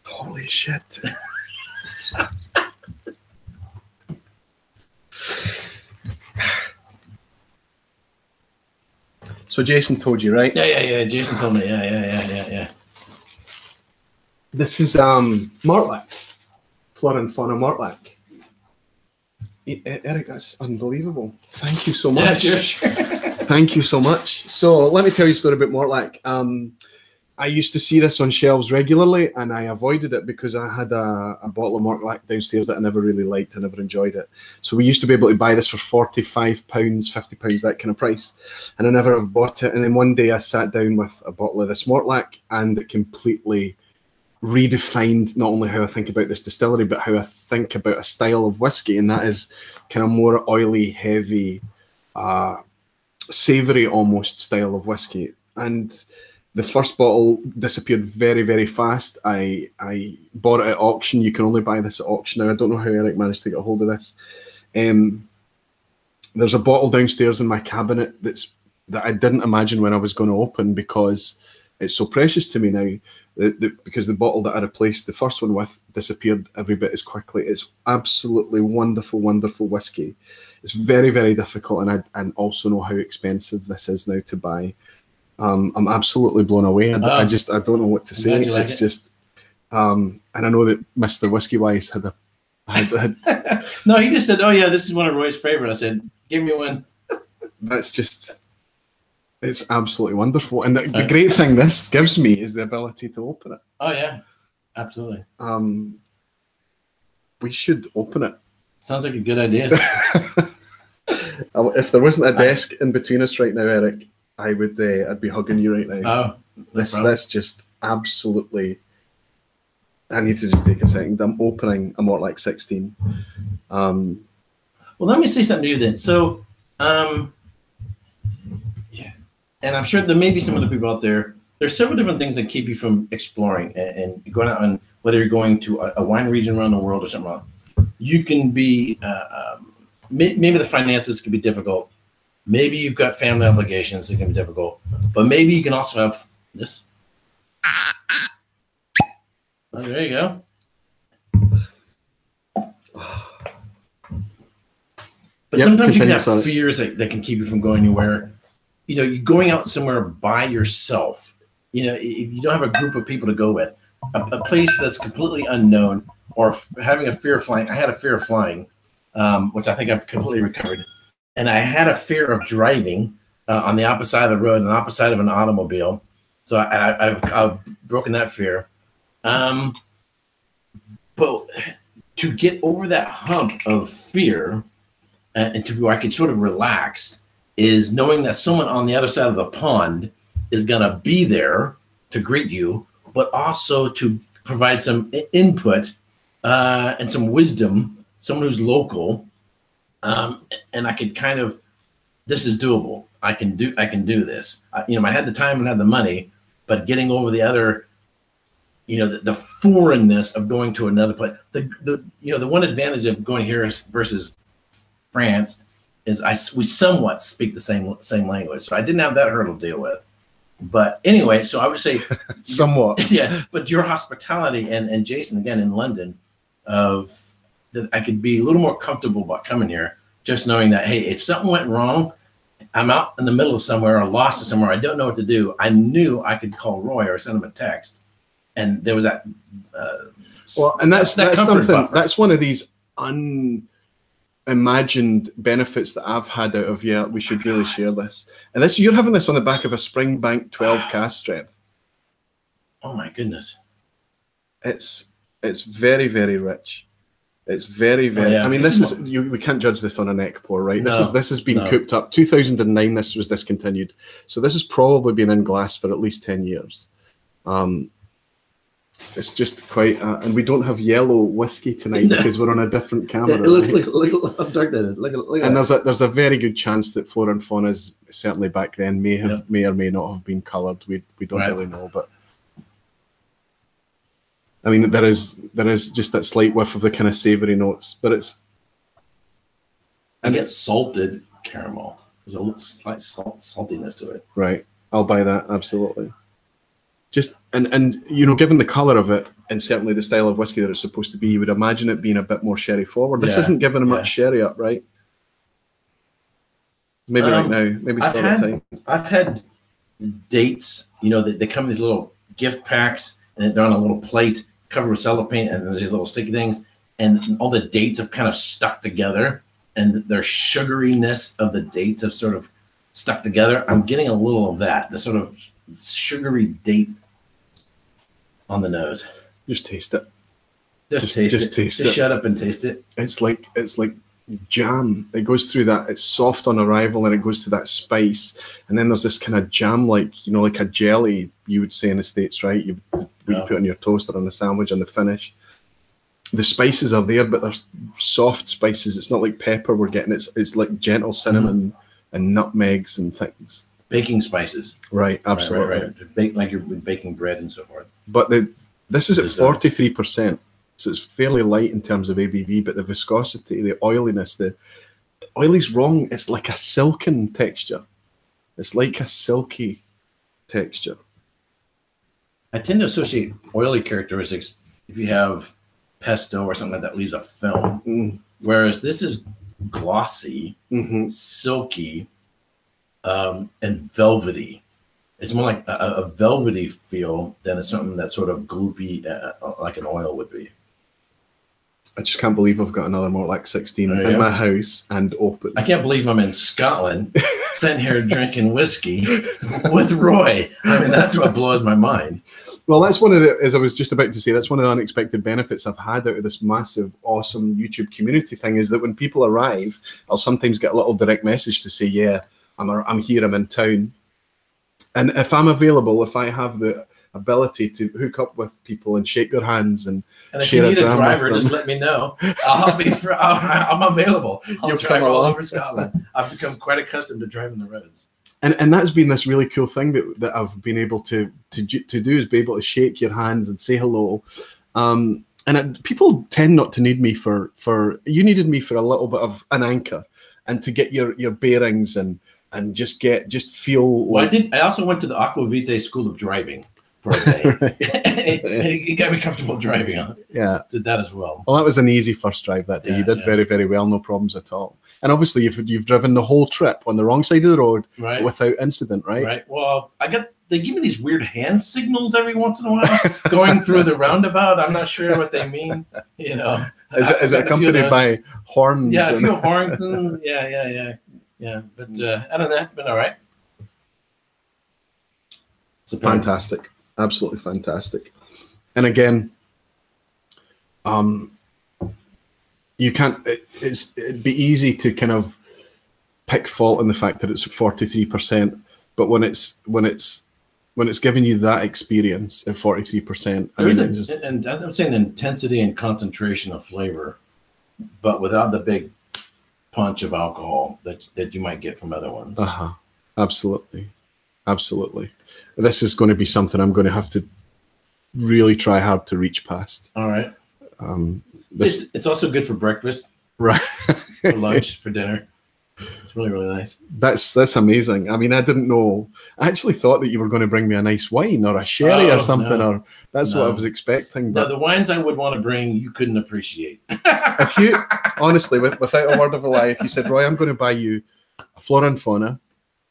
Holy shit. So Jason told you, right? Yeah. Jason told me. Yeah. This is Mortlach. Flora and Fauna Mortlach. Eric, that's unbelievable. Thank you so much. Yeah, sure. Thank you so much. So let me tell you a story about Mortlach. I used to see this on shelves regularly, and I avoided it because I had a bottle of Mortlach downstairs that I never really liked. I never enjoyed it. So we used to be able to buy this for £45, £50, that kind of price. And I never have bought it. And then one day I sat down with a bottle of this Mortlach, and it completely redefined not only how I think about this distillery, but how I think about a style of whiskey. And that is kind of more oily, heavy, savoury almost style of whiskey. And the first bottle disappeared very, very fast. I bought it at auction. You can only buy this at auction now. I don't know how Eric managed to get a hold of this. There's a bottle downstairs in my cabinet that I didn't imagine when I was going to open, because it's so precious to me now. Because the bottle that I replaced the first one with disappeared every bit as quickly. It's absolutely wonderful, wonderful whiskey. It's very, very difficult, and I also know how expensive this is now to buy. I'm absolutely blown away. I don't know what to say. It's just, and I know that Mr. Whiskey Wise had No, he just said, "Oh yeah, this is one of Roy's favorite." I said, "Give me one." That's just, it's absolutely wonderful. And the great thing this gives me is the ability to open it. Oh yeah, absolutely. We should open it. Sounds like a good idea. If there wasn't a desk in between us right now, Eric, I would. I'd be hugging you right now. Oh, that's just absolutely. I need to just take a second. I'm opening a Mortlach 16. Well, let me say something to you then. So, yeah, and I'm sure there may be some other people out there. There's several different things that keep you from exploring and going out on, whether you're going to a wine region around the world or something else. You can be, maybe the finances can be difficult. Maybe you've got family obligations that can be difficult. But maybe you can also have this. Oh, there you go. But sometimes you can have fears that can keep you from going anywhere. You know, you're going out somewhere by yourself. You know, if you don't have a group of people to go with, a place that's completely unknown, or having a fear of flying. I had a fear of flying, which I think I've completely recovered. And I had a fear of driving on the opposite side of the road, on the opposite side of an automobile. So I've broken that fear. But to get over that hump of fear and to where I could sort of relax is knowing that someone on the other side of the pond is going to be there to greet you, but also to provide some input and some wisdom, someone who's local. And I could kind of, this is doable. I can do this. You know, I had the time and had the money, but getting over the other, you know, the foreignness of going to another place. The one advantage of going here versus France is we somewhat speak the same language. So I didn't have that hurdle to deal with. But anyway, so I would say somewhat. Yeah, but your hospitality and Jason again in London, of that I could be a little more comfortable about coming here, just knowing that, hey, if something went wrong, I'm out in the middle of somewhere or lost somewhere, I don't know what to do. I knew I could call Roy or send him a text, and there was that. Well, and that's something. Buffer. That's one of these unimagined benefits that I've had out of, yeah, we should really share this. And this, you're having this on the back of a Springbank 12 cast strength. Oh my goodness! It's very, very rich. It's very, very. I mean, this is we can't judge this on a neck pour, right? No, this has been cooped up. 2009, this was discontinued, so this has probably been in glass for at least 10 years. It's just quite, and we don't have yellow whiskey tonight because we're on a different camera. It looks like how dark that is. Look and there's a very good chance that flora and fauna, certainly back then, may or may not have been coloured. We don't really know, but. I mean, there is just that slight whiff of the kind of savoury notes, but it's. And it's salted caramel. There's a little slight saltiness to it. Right, I'll buy that, absolutely. Just and you know, given the colour of it and certainly the style of whiskey that it's supposed to be, you would imagine it being a bit more sherry forward. This isn't giving much sherry up, right? Maybe right now, maybe still at time. I've had dates. You know, they come in these little gift packs, and they're on a little plate covered with cellophane, and there's these little sticky things, and all the dates have kind of stuck together, and their sugariness of the dates have sort of stuck together. I'm getting a little of that, the sort of sugary date on the nose. Just taste it. Just taste it. Just shut up and taste it. It's like jam. It goes through that. It's soft on arrival, and it goes to that spice, and then there's this kind of jam, like, you know, like a jelly you would say in the States, right? You put on your toast or on the sandwich on the finish. The spices are there, but there's soft spices. It's not like pepper we're getting. It's like gentle cinnamon and nutmegs and things. Baking spices. Right, absolutely. Right. Like you're baking bread and so forth. But this is at 43%. So it's fairly light in terms of ABV, but the viscosity, the oiliness, oily's wrong. It's like a silken texture. It's like a silky texture. I tend to associate oily characteristics if you have pesto or something like that leaves a film, whereas this is glossy, silky, and velvety. It's more like a velvety feel than it's something that's sort of gloopy, like an oil would be. I just can't believe I've got another Mortlach 16 in my house and open. I can't believe I'm in Scotland, sitting here drinking whiskey with Roy. I mean, that's what blows my mind. Well, that's one of the, as I was just about to say, that's one of the unexpected benefits I've had out of this massive, awesome YouTube community thing, is that when people arrive, I'll sometimes get a little direct message to say, yeah, I'm here, I'm in town. And if I'm available, if I have the ability to hook up with people and shake their hands and if share you need a dram driver, with them, just let me know. I'm available. I'll drive all over Scotland. I've become quite accustomed to driving the roads. And that's been this really cool thing that I've been able to do, is be able to shake your hands and say hello. People tend not to need me for you needed me for a little bit of an anchor and to get your bearings and just feel like. Well, I also went to the Aqvavitae School of Driving for a day. It got me comfortable driving on it. Yeah. Did that as well. Well, that was an easy first drive that day. Yeah, you did very, very well, no problems at all. And obviously you've driven the whole trip on the wrong side of the road, right, without incident, right? Right. Well, they give me these weird hand signals every once in a while going through the roundabout. I'm not sure what they mean. You know. Is it accompanied by horns? Yeah, a few horns. Yeah. But other than that, been all right. So fantastic. Absolutely fantastic. And again, you can't. It'd be easy to kind of pick fault in the fact that it's 43%, but when it's giving you that experience at 43%, and I'm saying intensity and concentration of flavor, but without the big punch of alcohol that you might get from other ones. Absolutely. This is going to be something I'm going to have to really try hard to reach past. All right. It's also good for breakfast, right? For lunch, for dinner. It's really, really nice. That's amazing. I mean, I didn't know. I actually thought that you were going to bring me a nice wine or a sherry or something, or that's what I was expecting. But no, the wines I would want to bring, you couldn't appreciate. If you, honestly, without a word of a lie, if you said, Roy, I'm going to buy you a Flora and Fauna,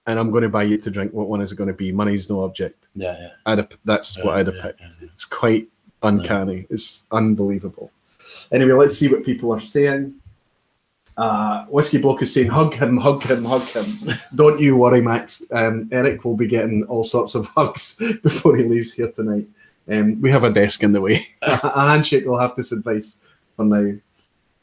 and I'm going to buy you to drink, what one is it going to be? Money's no object. Yeah. That's what I'd have picked. Yeah. It's quite uncanny. It's unbelievable. Anyway, let's see what people are saying. Whiskey Bloke is saying, hug him. Don't you worry, Max. Eric will be getting all sorts of hugs before he leaves here tonight. We have a desk in the way. A handshake will have to suffice for now.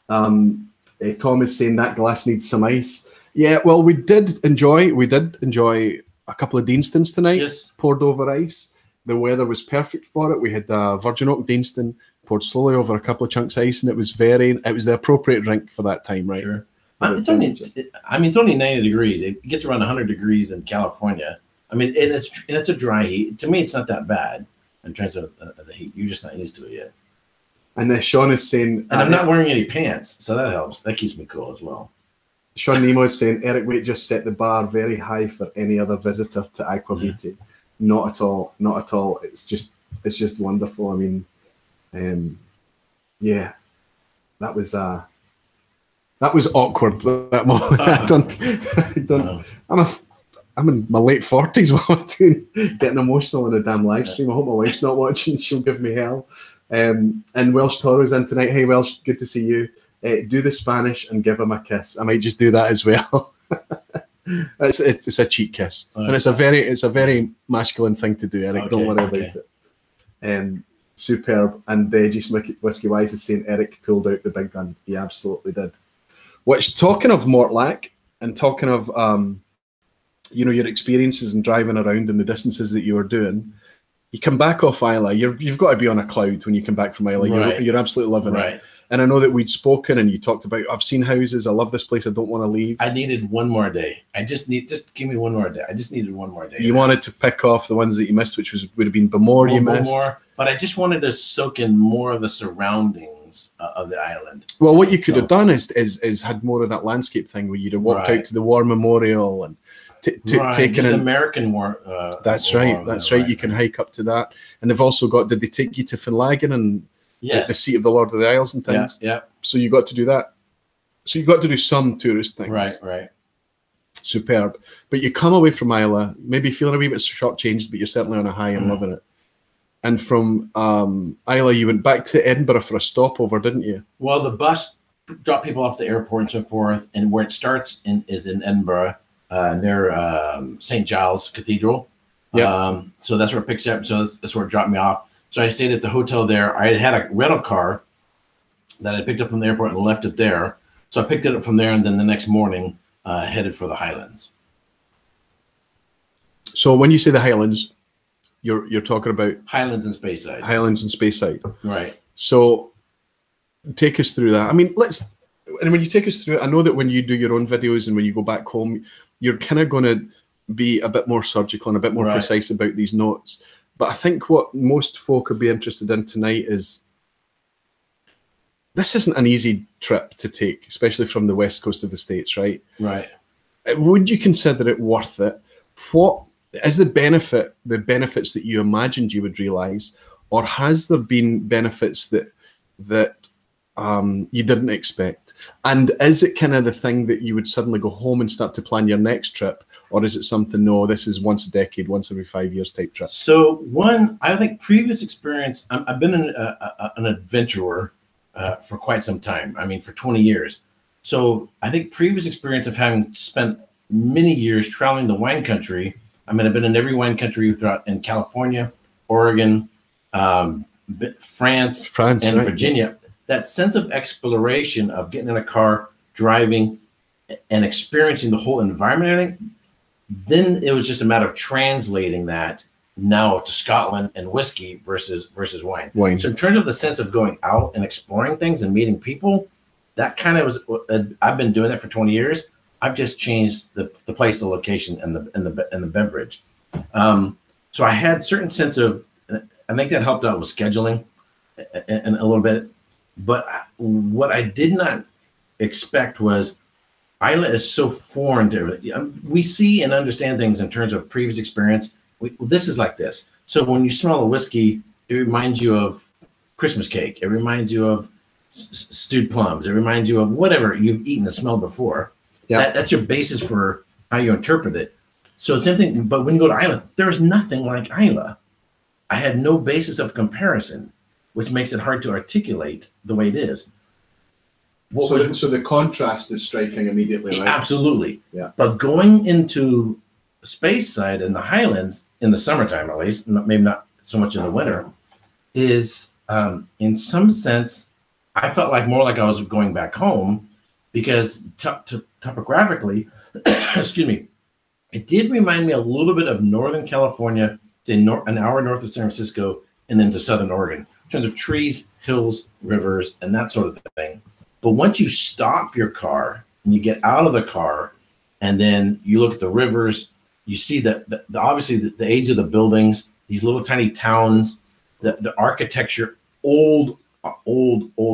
Tom is saying that glass needs some ice. Yeah, well, we did enjoy a couple of Deanstons tonight. Yes. Poured over ice. The weather was perfect for it. We had Virgin Oak Deanston poured slowly over a couple of chunks of ice, and it was the appropriate drink for that time, right? Sure. It's only 90 degrees. It gets around 100 degrees in California. I mean, and it's a dry heat. To me, it's not that bad in terms of the heat. You're just not used to it yet. And Sean is saying, and I'm not wearing any pants, so that helps. That keeps me cool as well. Sean Nemo is saying, Erik Wait just set the bar very high for any other visitor to Aqvavitae. Yeah. Not at all. It's just wonderful. I mean, yeah, that was awkward. That moment. I'm in my late 40s while I'm getting emotional in a damn live stream. I hope my wife's not watching. She'll give me hell. And Welsh Toro's in tonight. Hey Welsh, good to see you. Do the Spanish and give him a kiss. I might just do that as well. It's a cheek kiss, and it's a very masculine thing to do, Eric. Okay, don't worry about it. Superb. And Jason Whiskey Wise is saying Eric pulled out the big gun. He absolutely did. Which, talking of Mortlach and talking of your experiences and driving around and the distances that you were doing, you come back off Islay. You've got to be on a cloud when you come back from Islay. Right. You're absolutely loving it. And I know that we'd spoken and you talked about, I've seen houses, I love this place, I don't want to leave. I needed one more day. Just give me one more day. I just needed one more day. You wanted to pick off the ones that you missed, which would have been Bamore you missed. But I just wanted to soak in more of the surroundings of the island. Well, what you could have done is had more of that landscape thing where you'd have walked out to the War Memorial and taken an American War. That's right. You can hike up to that. And they've also got, did they take you to Finlaggan and the seat of the Lord of the Isles and things? Yeah. So you got to do that. So you got to do some tourist things. Right. Superb. But you come away from Islay, maybe feeling a wee bit short-changed, but you're certainly on a high and loving it. And from Islay, you went back to Edinburgh for a stopover, didn't you? Well, the bus dropped people off the airport and so forth, and where it starts is in Edinburgh, near St. Giles Cathedral. Yeah. So that's where it picks up. So that's where it dropped me off. So I stayed at the hotel there. I had a rental car that I picked up from the airport and left it there. So I picked it up from there, and then the next morning headed for the Highlands. So when you say the Highlands, you're talking about Highlands and Speyside. Highlands and Speyside. Right. So take us through that. I mean, and when you take us through it, I know that when you do your own videos and when you go back home, you're kind of going to be a bit more surgical and a bit more precise about these notes. But I think what most folk would be interested in tonight is, this isn't an easy trip to take, especially from the west coast of the States, right? Right. Would you consider it worth it? What is the benefits that you imagined you would realize, or has there been benefits that you didn't expect? And is it kind of the thing that you would suddenly go home and start to plan your next trip, or is it something, no, this is once a decade, once every 5 years type trip? So one, I think previous experience, I've been an adventurer for quite some time. I mean, for 20 years. So I think previous experience of having spent many years traveling the wine country. I mean, I've been in every wine country throughout, in California, Oregon, France, and right. Virginia. That sense of exploration of getting in a car, driving, and experiencing the whole environment and everything, then it was just a matter of translating that now to Scotland and whiskey versus wine. So in terms of the sense of going out and exploring things and meeting people, that kind of was, I've been doing that for 20 years. I've just changed the place, the location, and the beverage. So I had certain sense of, I think that helped out with scheduling and a little bit. But what I did not expect was Islay is so foreign to everything. We see and understand things in terms of previous experience. This is like this. So when you smell a whiskey, it reminds you of Christmas cake. It reminds you of stewed plums. It reminds you of whatever you've eaten and smelled before. Yeah. That's your basis for how you interpret it. So it's something, but when you go to Islay, there's nothing like Islay. I had no basis of comparison, which makes it hard to articulate the way it is. So the contrast is striking immediately, right? Absolutely. Yeah. But going into Speyside in the Highlands, in the summertime at least, maybe not so much in the winter, is in some sense, I felt like more like I was going back home, because topographically, excuse me, it did remind me a little bit of Northern California, say an hour north of San Francisco, and into Southern Oregon, in terms of trees, hills, rivers, and that sort of thing. But once you stop your car and you get out of the car, and then you look at the rivers, you see that obviously the age of the buildings, these little tiny towns, the architecture, old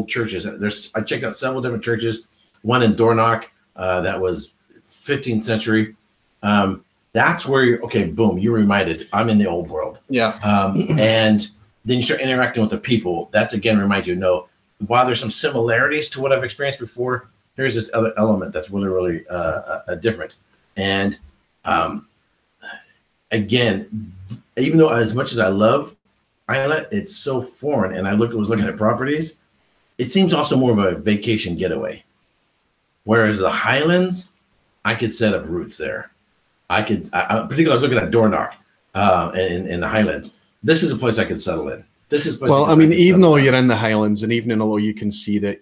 churches. I checked out several different churches. One in Dornoch that was 15th century. That's where you're, okay, boom, you're reminded, I'm in the old world. Yeah. And then you start interacting with the people. That's, again, reminds you, no, while there's some similarities to what I've experienced before, here's this other element that's really, really different. And again, even though as much as I love Islay, it's so foreign, and I was looking at properties, it seems also more of a vacation getaway. Whereas the Highlands, I could set up roots there. Particularly I was looking at Dornoch in the Highlands. This is a place I could settle in. This is a place. Well, I mean, even though you're in the Highlands, and even though you can see that,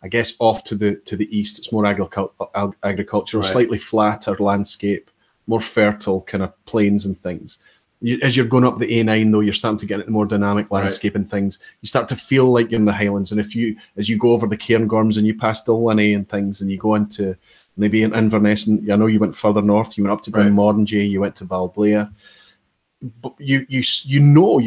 I guess off to the east, it's more agricultural, Right. Slightly flatter landscape, more fertile kind of plains and things. As you're going up the A9, though, you're starting to get into the more dynamic landscape and things. You start to feel like you're in the Highlands. And as you go over the Cairngorms and you pass Dalwhinnie and things, and you go into maybe in Inverness, and I know you went further north, you went up to Glenmorangie, you went to Balblair. But you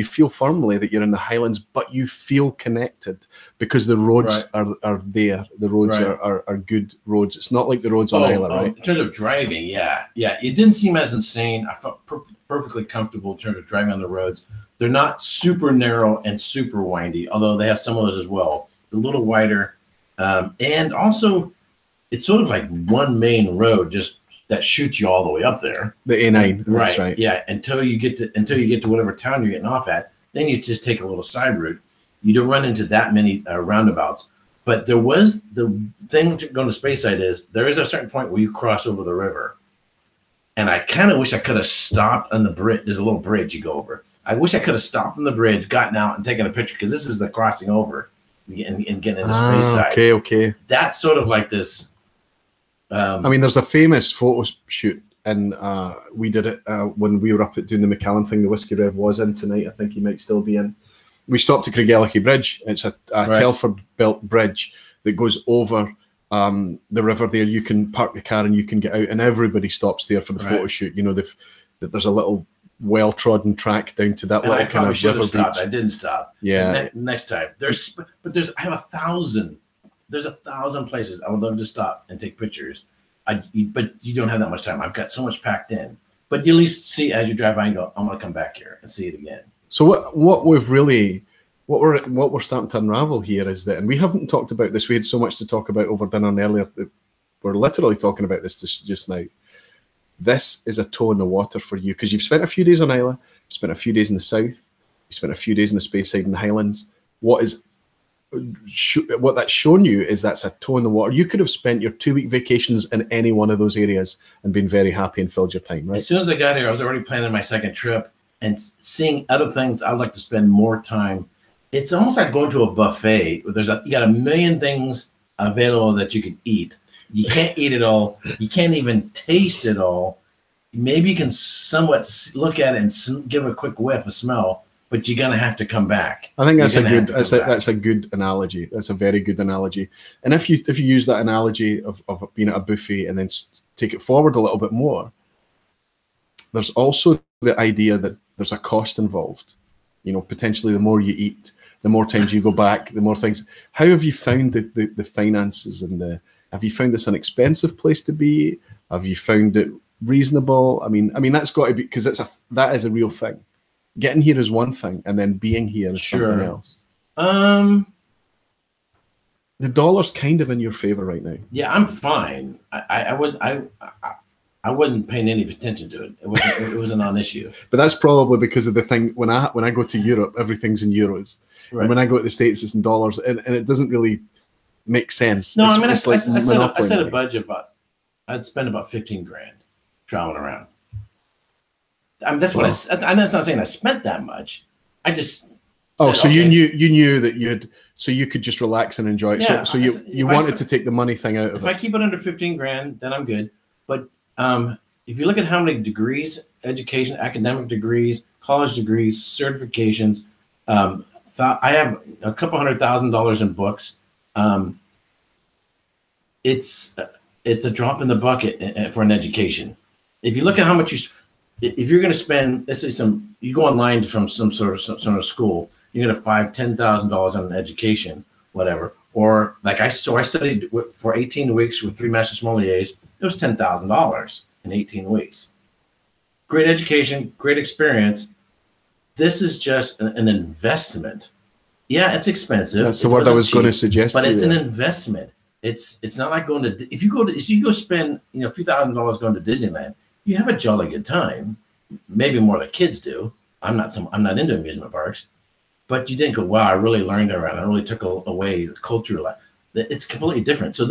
feel firmly that you're in the Highlands, but you feel connected because the roads are there. The roads are good roads. It's not like the roads on Islay, right? In terms of driving, yeah. It didn't seem as insane. I felt perfectly comfortable in terms of driving on the roads. They're not super narrow and super windy, although they have some of those as well. They're a little wider, and also it's sort of like one main road just that shoots you all the way up there. The A9, that's right. Yeah, until you get to whatever town you're getting off at, then you just take a little side route. You don't run into that many roundabouts. But there was the thing to going to Speyside is there is a certain point where you cross over the river, And I kind of wish I could have stopped on the bridge. There's a little bridge you go over. I wish I could have stopped on the bridge, gotten out, and taken a picture, because this is the crossing over and getting into space side. Okay. That's sort of like this. I mean, there's a famous photo shoot, and we did it when we were up at doing the Macallan thing. The Whisky Rev was in tonight. I think he might still be in. We stopped at Cragganmore Bridge. It's a Telford-built bridge that goes over the river there. You can park the car and you can get out, and everybody stops there for the photo shoot. You know, there's a little well-trodden track down to that little kind of river beach. I didn't stop. Yeah. Next time. I have 1,000. There's 1,000 places I would love to stop and take pictures. But you don't have that much time. I've got so much packed in. But you at least see as you drive by and go, I'm going to come back here and see it again. So what we're starting to unravel here is that, and we haven't talked about this. We had so much to talk about over dinner and earlier that we're literally talking about this just now. This is a toe in the water for you, because you've spent a few days on Islay, you've spent a few days in the south, you spent a few days in the Speyside and the Highlands. What that's shown you is that's a toe in the water. You could have spent your 2-week vacations in any one of those areas and been very happy and filled your time, right? As soon as I got here, I was already planning my second trip and seeing other things I'd like to spend more time. It's almost like going to a buffet where you got a million things available that you can eat. You can't eat it all. You can't even taste it all. Maybe you can somewhat look at it and give a quick whiff, a smell, but you're gonna have to come back. I think that's a good analogy. That's a very good analogy. And if you use that analogy of being at a buffet and then take it forward a little bit more, there's also the idea that there's a cost involved. You know, potentially the more you eat, the more times you go back, the more things. How have you found the finances and have you found this an expensive place to be? Have you found it reasonable? I mean that's got to be, because that is a real thing. Getting here is one thing, and then being here is something else. The dollar's kind of in your favor right now. Yeah, I'm fine. I wasn't paying any attention to it. It was a non-issue. But that's probably because of the thing, when I go to Europe, everything's in euros. Right. And when I go to the States, it's in dollars, and it doesn't really make sense. No, I set a budget I'd spend about 15 grand traveling around. I mean, that's what I'm not saying I spent that much. I just you knew that so you could just relax and enjoy it. Yeah, so you wanted to take the money thing out of it. If I keep it under 15 grand, then I'm good. But if you look at how many degrees, education, academic degrees, college degrees, certifications, I have a couple $100,000 in books. It's a drop in the bucket for an education. If you look at how much if you're going to spend, let's say you go online from some sort of school, you're going to $5,000-$10,000 on an education, whatever. Or I studied for 18 weeks with 3 master sommeliers. It was $10,000 in 18 weeks. Great education, great experience. This is just an investment. Yeah, it's expensive. That's the word I was going to suggest. But it's an investment. It's not like going to, if you go spend a few $1,000s going to Disneyland, you have a jolly good time. Maybe more the kids do. I'm not into amusement parks, but you didn't go, wow, I really learned around. I really took away the culture. It's completely different. So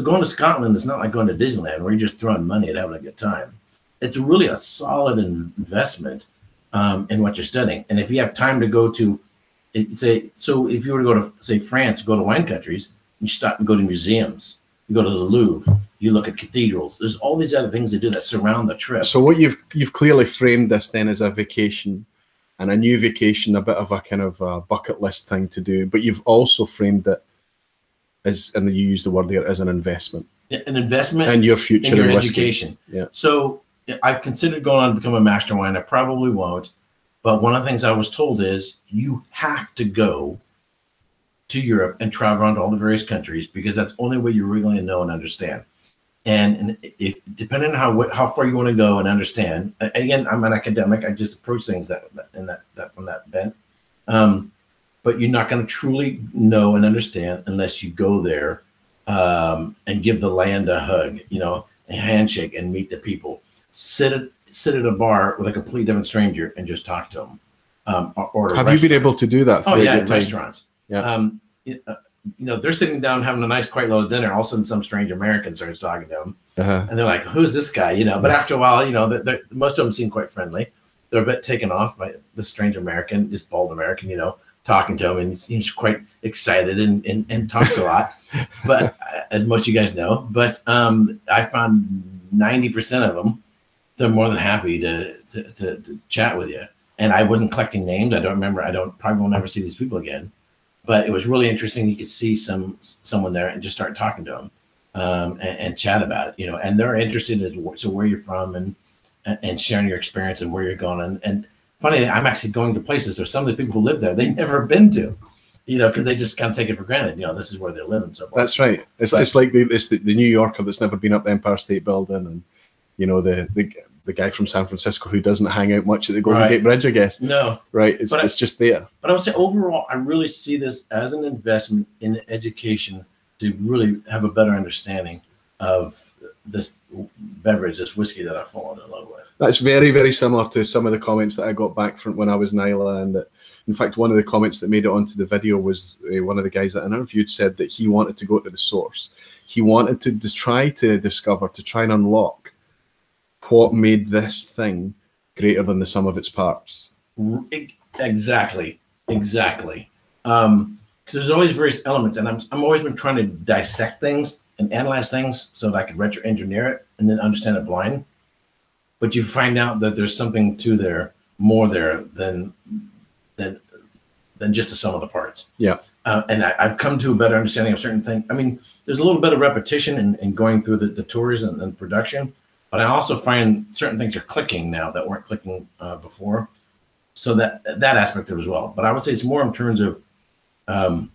going to Scotland is not like going to Disneyland where you're just throwing money and having a good time. It's really a solid investment in what you're studying. And if you have time to go to, so if you were to go to, say, France, go to wine countries, you stop and go to museums. You go to the Louvre. You look at cathedrals. There's all these other things to do that surround the trip. So what you've clearly framed this then as a vacation, and a new vacation, a bit of a kind of a bucket list thing to do. But you've also framed it as, and you use the word there, as an investment. Yeah, an investment in your future, in your education. Yeah. So I've considered going on to become a master wine. I probably won't. But one of the things I was told is you have to go to Europe and travel around to all the various countries, because that's the only way you really going to know and understand. And depending on how far you want to go and understand. Again, I'm an academic. I just approach things from that bent. But you're not going to truly know and understand unless you go there and give the land a hug, a handshake, and meet the people. Sit at a bar with a completely different stranger and just talk to them. Have you been able to do that? Oh yeah, restaurants. Yeah. they're sitting down having a nice, quiet little dinner. All of a sudden, some strange American starts talking to them, and they're like, "Who's this guy?" But after a while, most of them seem quite friendly. They're a bit taken off by the strange American, this bald American, talking to him, and he seems quite excited and talks a lot. But as most of you guys know, but I found 90% of them, they're more than happy to chat with you. And I wasn't collecting names. I don't remember. Probably will never see these people again. But it was really interesting. You could see someone there and just start talking to them and chat about it, and they're interested in where you're from and sharing your experience and where you're going. And funny, I'm actually going to places. There's some of the people who live there they've never been to, because they just kind of take it for granted. This is where they live and so forth. That's right. It's like the New Yorker that's never been up the Empire State Building, and the guy from San Francisco who doesn't hang out much at the Golden Gate Bridge, I guess. No. Right. It's just there. But I would say overall, I really see this as an investment in education to really have a better understanding of this beverage, this whiskey that I've fallen in love with. That's very, very similar to some of the comments that I got back from when I was in Islay. And that, in fact, one of the comments that made it onto the video was one of the guys that I interviewed said that he wanted to go to the source. He wanted to try to discover, to try and unlock what made this thing greater than the sum of its parts. Exactly. Because there's always various elements, and I'm always been trying to dissect things and analyze things so that I could retro-engineer it and then understand it blind. But you find out that there's something more there than just the sum of the parts. Yeah. And I've come to a better understanding of certain things. I mean, there's a little bit of repetition in going through the tours and production. But I also find certain things are clicking now that weren't clicking before. So that aspect of it as well. But I would say it's more in terms of that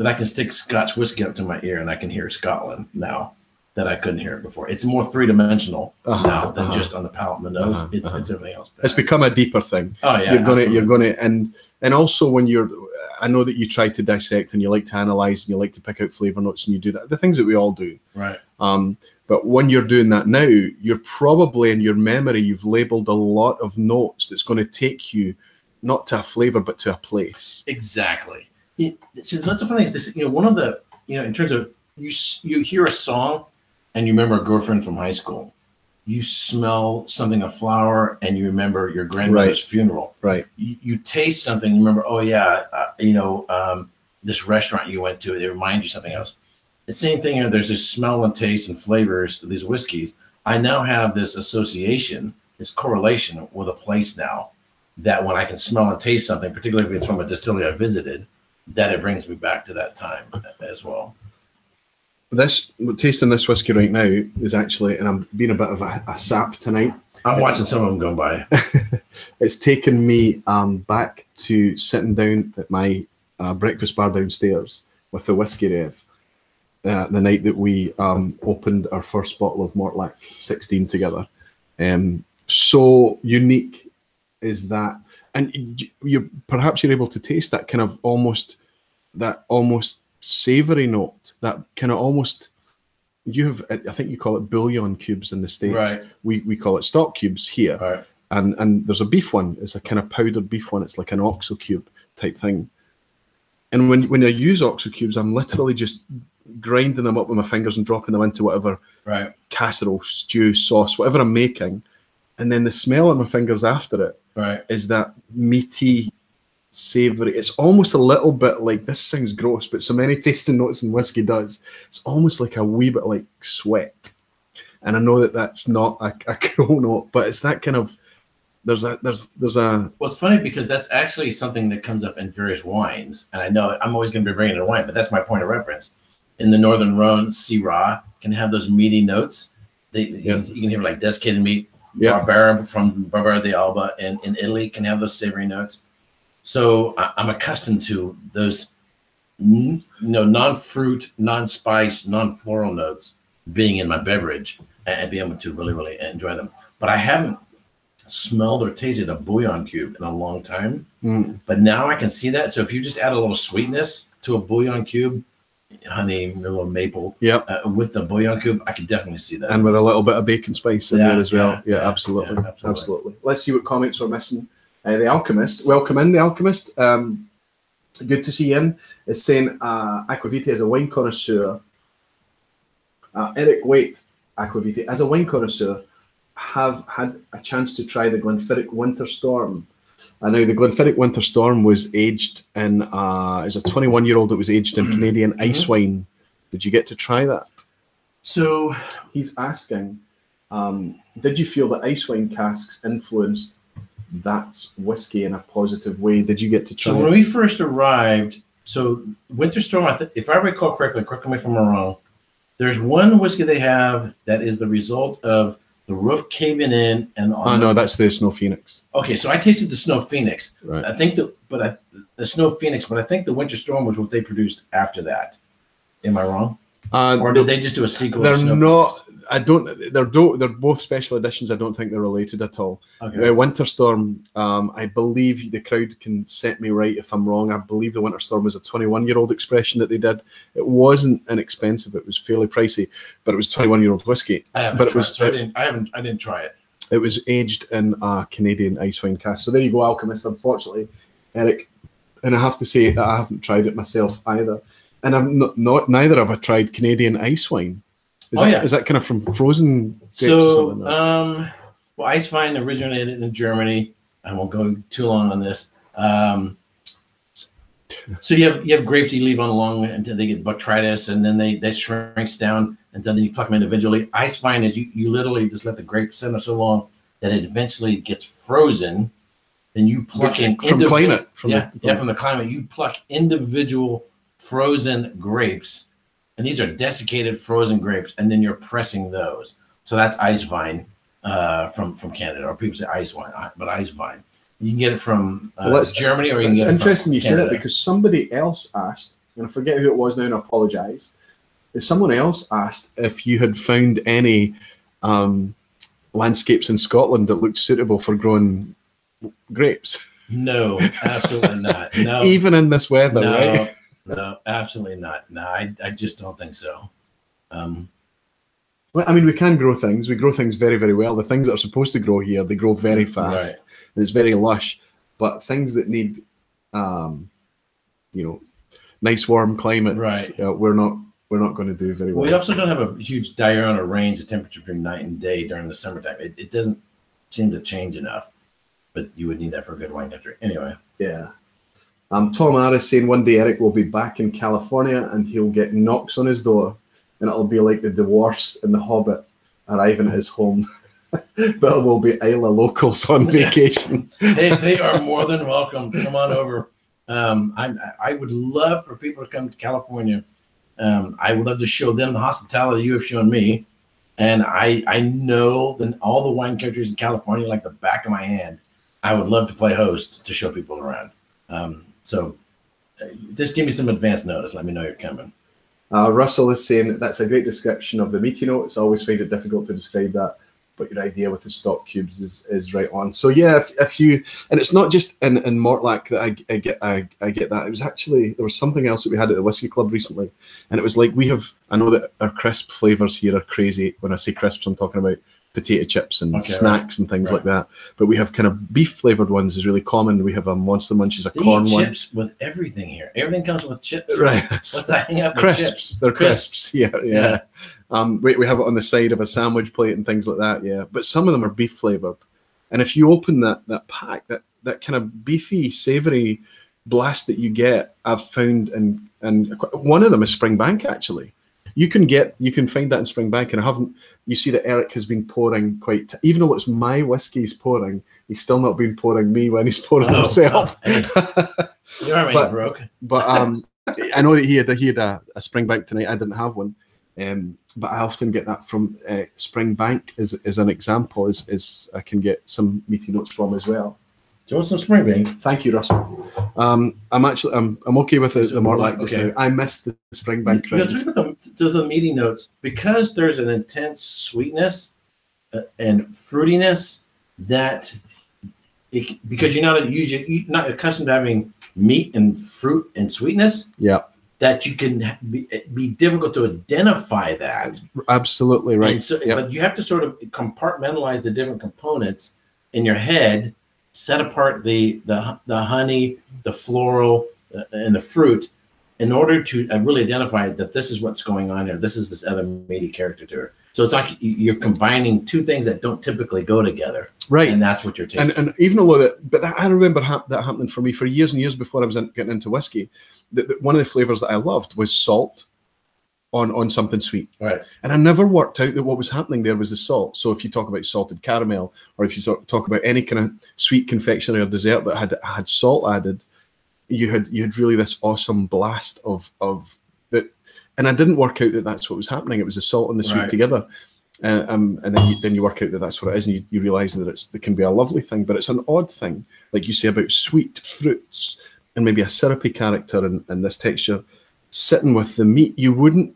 I can stick Scotch whiskey up to my ear and I can hear Scotland now that I couldn't hear it before. It's more three-dimensional now than just on the palate and the nose. It's everything else. It's become a deeper thing. Oh yeah, you're gonna, and also when I know that you try to dissect and you like to analyze and you like to pick out flavor notes and you do that, the things that we all do. Right. But when you're doing that now, you're probably in your memory, you've labeled a lot of notes that's going to take you not to a flavor, but to a place. Exactly. So that's the funny thing is this, one of the, in terms of you hear a song and you remember a girlfriend from high school. You smell something, a flower, and you remember your grandmother's funeral. Right. You taste something, you remember, oh yeah, this restaurant you went to, they remind you something else. The same thing here, there's this smell and taste and flavors to these whiskeys. I now have this association, this correlation with a place now, that when I can smell and taste something, particularly if it's from a distillery I visited, that it brings me back to that time as well. Tasting this whiskey right now is actually, and I'm being a bit of a sap tonight. I'm watching some of them go by. It's taken me back to sitting down at my breakfast bar downstairs with the Whiskey Rev. The night that we opened our first bottle of Mortlach 16 together. So unique is that, and perhaps you're able to taste that kind of almost savory note, that kind of almost, I think you call it bouillon cubes in the States. Right. We call it stock cubes here. Right. And there's a beef one. It's a kind of powdered beef one. It's like an oxo cube type thing. And when I use oxo cubes, I'm literally just grinding them up with my fingers and dropping them into whatever casserole, stew, sauce, whatever I'm making. And then the smell on my fingers after it is that meaty, savory. It's almost a little bit like, this sounds gross, but so many tasting notes in whiskey does. It's almost like a wee bit like sweat. And I know that that's not a cool note, but it's that kind of, there's a. Well, it's funny because that's actually something that comes up in various wines. And I know I'm always going to be bringing in a wine, but that's my point of reference. In the Northern Rhone, Syrah can have those meaty notes. You can hear like desiccated meat. Barbera from Barbera de Alba in Italy can have those savory notes. So I'm accustomed to those, non-fruit, non-spice, non-floral notes being in my beverage and being able to really, really enjoy them. But I haven't smelled or tasted a bouillon cube in a long time. But now I can see that. So if you just add a little sweetness to a bouillon cube, honey, a little maple, with the bouillon cube, I can definitely see that. And with a little bit of bacon spice in there as well. Absolutely. Absolutely. Let's see what comments we're missing. The Alchemist, welcome in, The Alchemist. Good to see you in. It's saying Aqvavitae as a wine connoisseur. Erik Wait, Aqvavitae, as a wine connoisseur, have had a chance to try the Glenfiddich Winter Storm. Now, the Glenfiddich Winter Storm was aged in, it was a 21-year-old that was aged in Canadian ice wine. Did you get to try that? So he's asking, did you feel that ice wine casks influenced that whiskey in a positive way? Did you get to try So when we first arrived, so Winter Storm, if I recall correctly, correct me if I'm wrong, there's one whiskey they have that is the result of the roof caving in, and no, that's the Snow Phoenix. Okay, so I tasted the Snow Phoenix. Right. I think the Snow Phoenix, but I think the Winter Storm was what they produced after that. Am I wrong? Or did they just do a sequel? They're of Snow not. Phoenix? I don't. They're both special editions. I don't think they're related at all. Okay. Winter Storm. I believe the crowd can set me right if I'm wrong. I believe the Winter Storm was a 21-year-old expression that they did. It wasn't inexpensive. It was fairly pricey, but it was 21-year-old whiskey. I haven't but tried it was. it, so I didn't try it. It was aged in a Canadian ice wine cask. So there you go, Alchemist. Unfortunately, Eric, and I have to say that I haven't tried it myself either. And I've neither have I tried Canadian ice wine. Is that kind of from frozen grapes or something? Well, ice wine originated in Germany. I won't go too long on this. So you have grapes you leave on long until they get botrytis, and then they shrinks down, and then you pluck them individually. Ice wine is you literally just let the grape simmer so long that it eventually gets frozen. Then you pluck in from climate. From the climate. You pluck individual frozen grapes, and these are desiccated frozen grapes, and then you're pressing those. So that's ice vine from Canada, or people say ice wine, but ice vine. You can get it from Germany, or you can get it from interesting you say Canada. that, because somebody else asked, and I forget who it was now, and I apologise. Someone else asked if you had found any landscapes in Scotland that looked suitable for growing grapes. No, absolutely not. No, even in this weather, right? No, absolutely not. No, I just don't think so. Well, I mean, we can grow things. We grow things very, very well. The things that are supposed to grow here, they grow very fast. Right. And it's very lush. But things that need, nice warm climates, right. We're not going to do very well. We also don't have a huge diurnal range of temperature between night and day during the summertime. It doesn't seem to change enough, but you would need that for a good wine country. Anyway. Yeah. Tom Harris saying one day Eric will be back in California and he'll get knocks on his door, and it'll be like the dwarfs in The Hobbit arriving at his home. But it will be Isla locals on vacation. They are more than welcome. Come on over. I would love for people to come to California. I would love to show them the hospitality you have shown me. And I know that all the wine countries in California like the back of my hand. I would love to play host to show people around. So just give me some advance notice. Let me know you're coming. Russell is saying that's a great description of the meaty notes. I always find it difficult to describe that, but your idea with the stock cubes is right on. So yeah, if you, and it's not just in Mortlach that I get that. It was actually, there was something else that we had at the Whisky Club recently, and it was like I know that our crisp flavors here are crazy. When I say crisps, I'm talking about potato chips and snacks and things like that. But we have kind of beef flavored ones is really common. We have a Monster Munchies, a corn one. Chips with everything here. Everything comes with chips. Right. What's that hang up with crisps. Chips? They're crisps. Yeah. We have it on the side of a sandwich plate and things like that. Yeah. But some of them are beef flavored. And if you open that pack, that kind of beefy, savory blast that you get, I've found, and one of them is Springbank actually. You can find that in Springbank, and you see that Eric has been pouring even though it's my whiskey he's pouring, he's still not been pouring me when he's pouring himself. Hey. You are man broke. But I know that he had a Springbank tonight. I didn't have one, but I often get that from Springbank as an example. Is I can get some meaty notes from as well. Do you want some Springbank? Thank you, Russell. I'm okay with the Mortlach just now. I missed the Springbank. Talk about the meaty notes, because there's an intense sweetness and fruitiness that because you're not accustomed to having meat and fruit and sweetness. Yeah. That you can be difficult to identify that. Absolutely right. And so, but you have to sort of compartmentalize the different components in your head. Set apart the honey, the floral, and the fruit, in order to really identify that this is what's going on here. This is this other meaty character to her. So it's like you're combining two things that don't typically go together, right? And that's what you're tasting. And even though I remember that happening for me for years and years before I was getting into whiskey. One of the flavors that I loved was salt on something sweet, right? And I never worked out that what was happening there was the salt. So if you talk about salted caramel, or if you talk about any kind of sweet confectionery or dessert that had salt added, you had really this awesome blast of that. And I didn't work out that that's what was happening. It was the salt and the sweet together. And then you work out that that's what it is, and you realize that it can be a lovely thing, but it's an odd thing, like you say about sweet fruits and maybe a syrupy character and this texture sitting with the meat. You wouldn't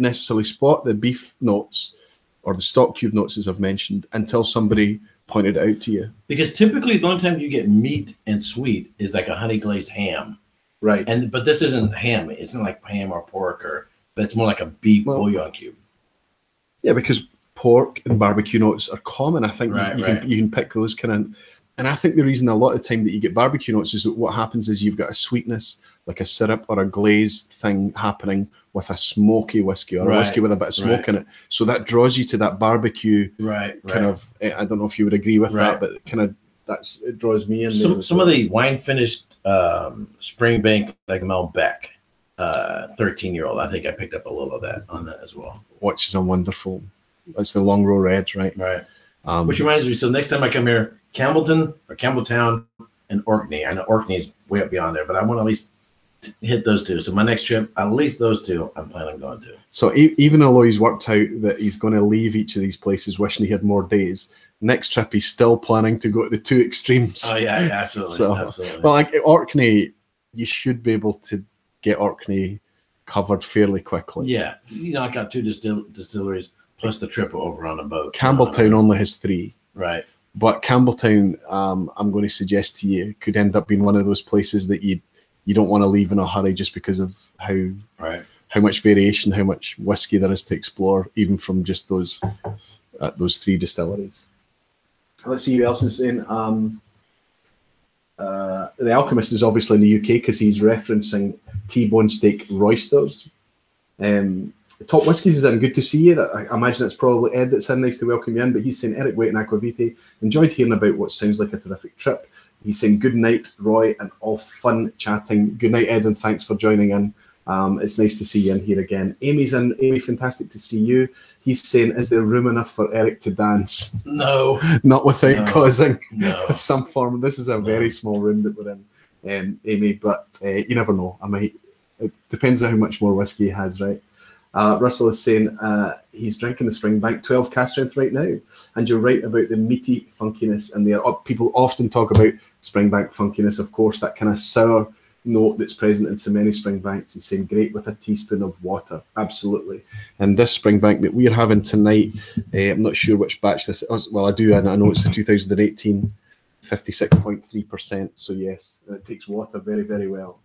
necessarily spot the beef notes or the stock cube notes, as I've mentioned, until somebody pointed it out to you. Because typically the only time you get meat and sweet is like a honey glazed ham. Right. But this isn't ham. It's not like ham or pork, but it's more like a beef bouillon cube. Yeah, because pork and barbecue notes are common. I think you can pick those kind of, and I think the reason a lot of the time that you get barbecue notes is that what happens is you've got a sweetness, like a syrup or a glaze thing happening with a smoky whiskey or a whiskey with a bit of smoke in it. So that draws you to that barbecue kind of. I don't know if you would agree with that, but kind of it draws me in. Some of the wine finished Springbank like Malbec, 13-year-old. I think I picked up a little of that on that as well. Which is a wonderful. It's the Long Row Red, right? Right. Which reminds me. So next time I come here, Campbellton or Campbelltown and Orkney. I know Orkney is way up beyond there, but I want to at least hit those two. So my next trip, at least those two, I'm planning on going to. So even although he's worked out that he's going to leave each of these places wishing he had more days, next trip he's still planning to go to the two extremes. Oh yeah, absolutely. So, absolutely. Well, like Orkney, you should be able to get Orkney covered fairly quickly. Yeah, I got two distilleries plus the trip over on a boat. Campbelltown only has 3. Right. But Campbelltown, I'm going to suggest to you, could end up being one of those places that you don't want to leave in a hurry just because of how much variation, how much whiskey there is to explore, even from just those 3 distilleries. Let's see who else is in. The Alchemist is obviously in the UK because he's referencing T-bone steak roysters. Top Whiskies is in. Good to see you. I imagine it's probably Ed that's in. Nice to welcome you in. But he's saying, Erik Wait and Aqvavitae, enjoyed hearing about what sounds like a terrific trip. He's saying, good night, Roy, and all fun chatting. Good night, Ed, and thanks for joining in. It's nice to see you in here again. Amy's in. Amy, fantastic to see you. He's saying, is there room enough for Erik to dance? No. Not without causing some form. This is a very small room that we're in, Amy, but you never know. It depends on how much more whiskey he has, right? Russell is saying he's drinking the Springbank 12 cask strength right now. And you're right about the meaty funkiness. And people often talk about Springbank funkiness, of course, that kind of sour note that's present in so many Springbanks. He's saying great with a teaspoon of water. Absolutely. And this Springbank that we're having tonight, I'm not sure which batch this is. Well, I do. I know it's the 2018, 56.3%. So yes, it takes water very, very well.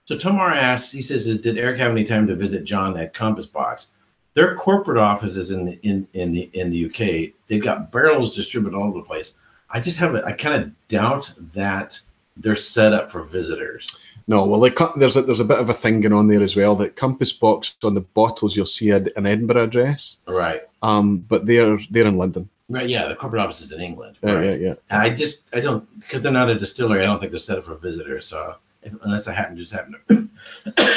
So Tomar asks, he says, did Erik have any time to visit John at Compass Box? Their corporate offices in the UK, they've got barrels distributed all over the place. I kind of doubt that they're set up for visitors. No, well, there's a bit of a thing going on there as well. That Compass Box on the bottles you'll see an Edinburgh address, right? But they're in London. Right, yeah, the corporate office is in England. Right? Yeah. And I don't, because they're not a distillery. I don't think they're set up for visitors. So unless I happen to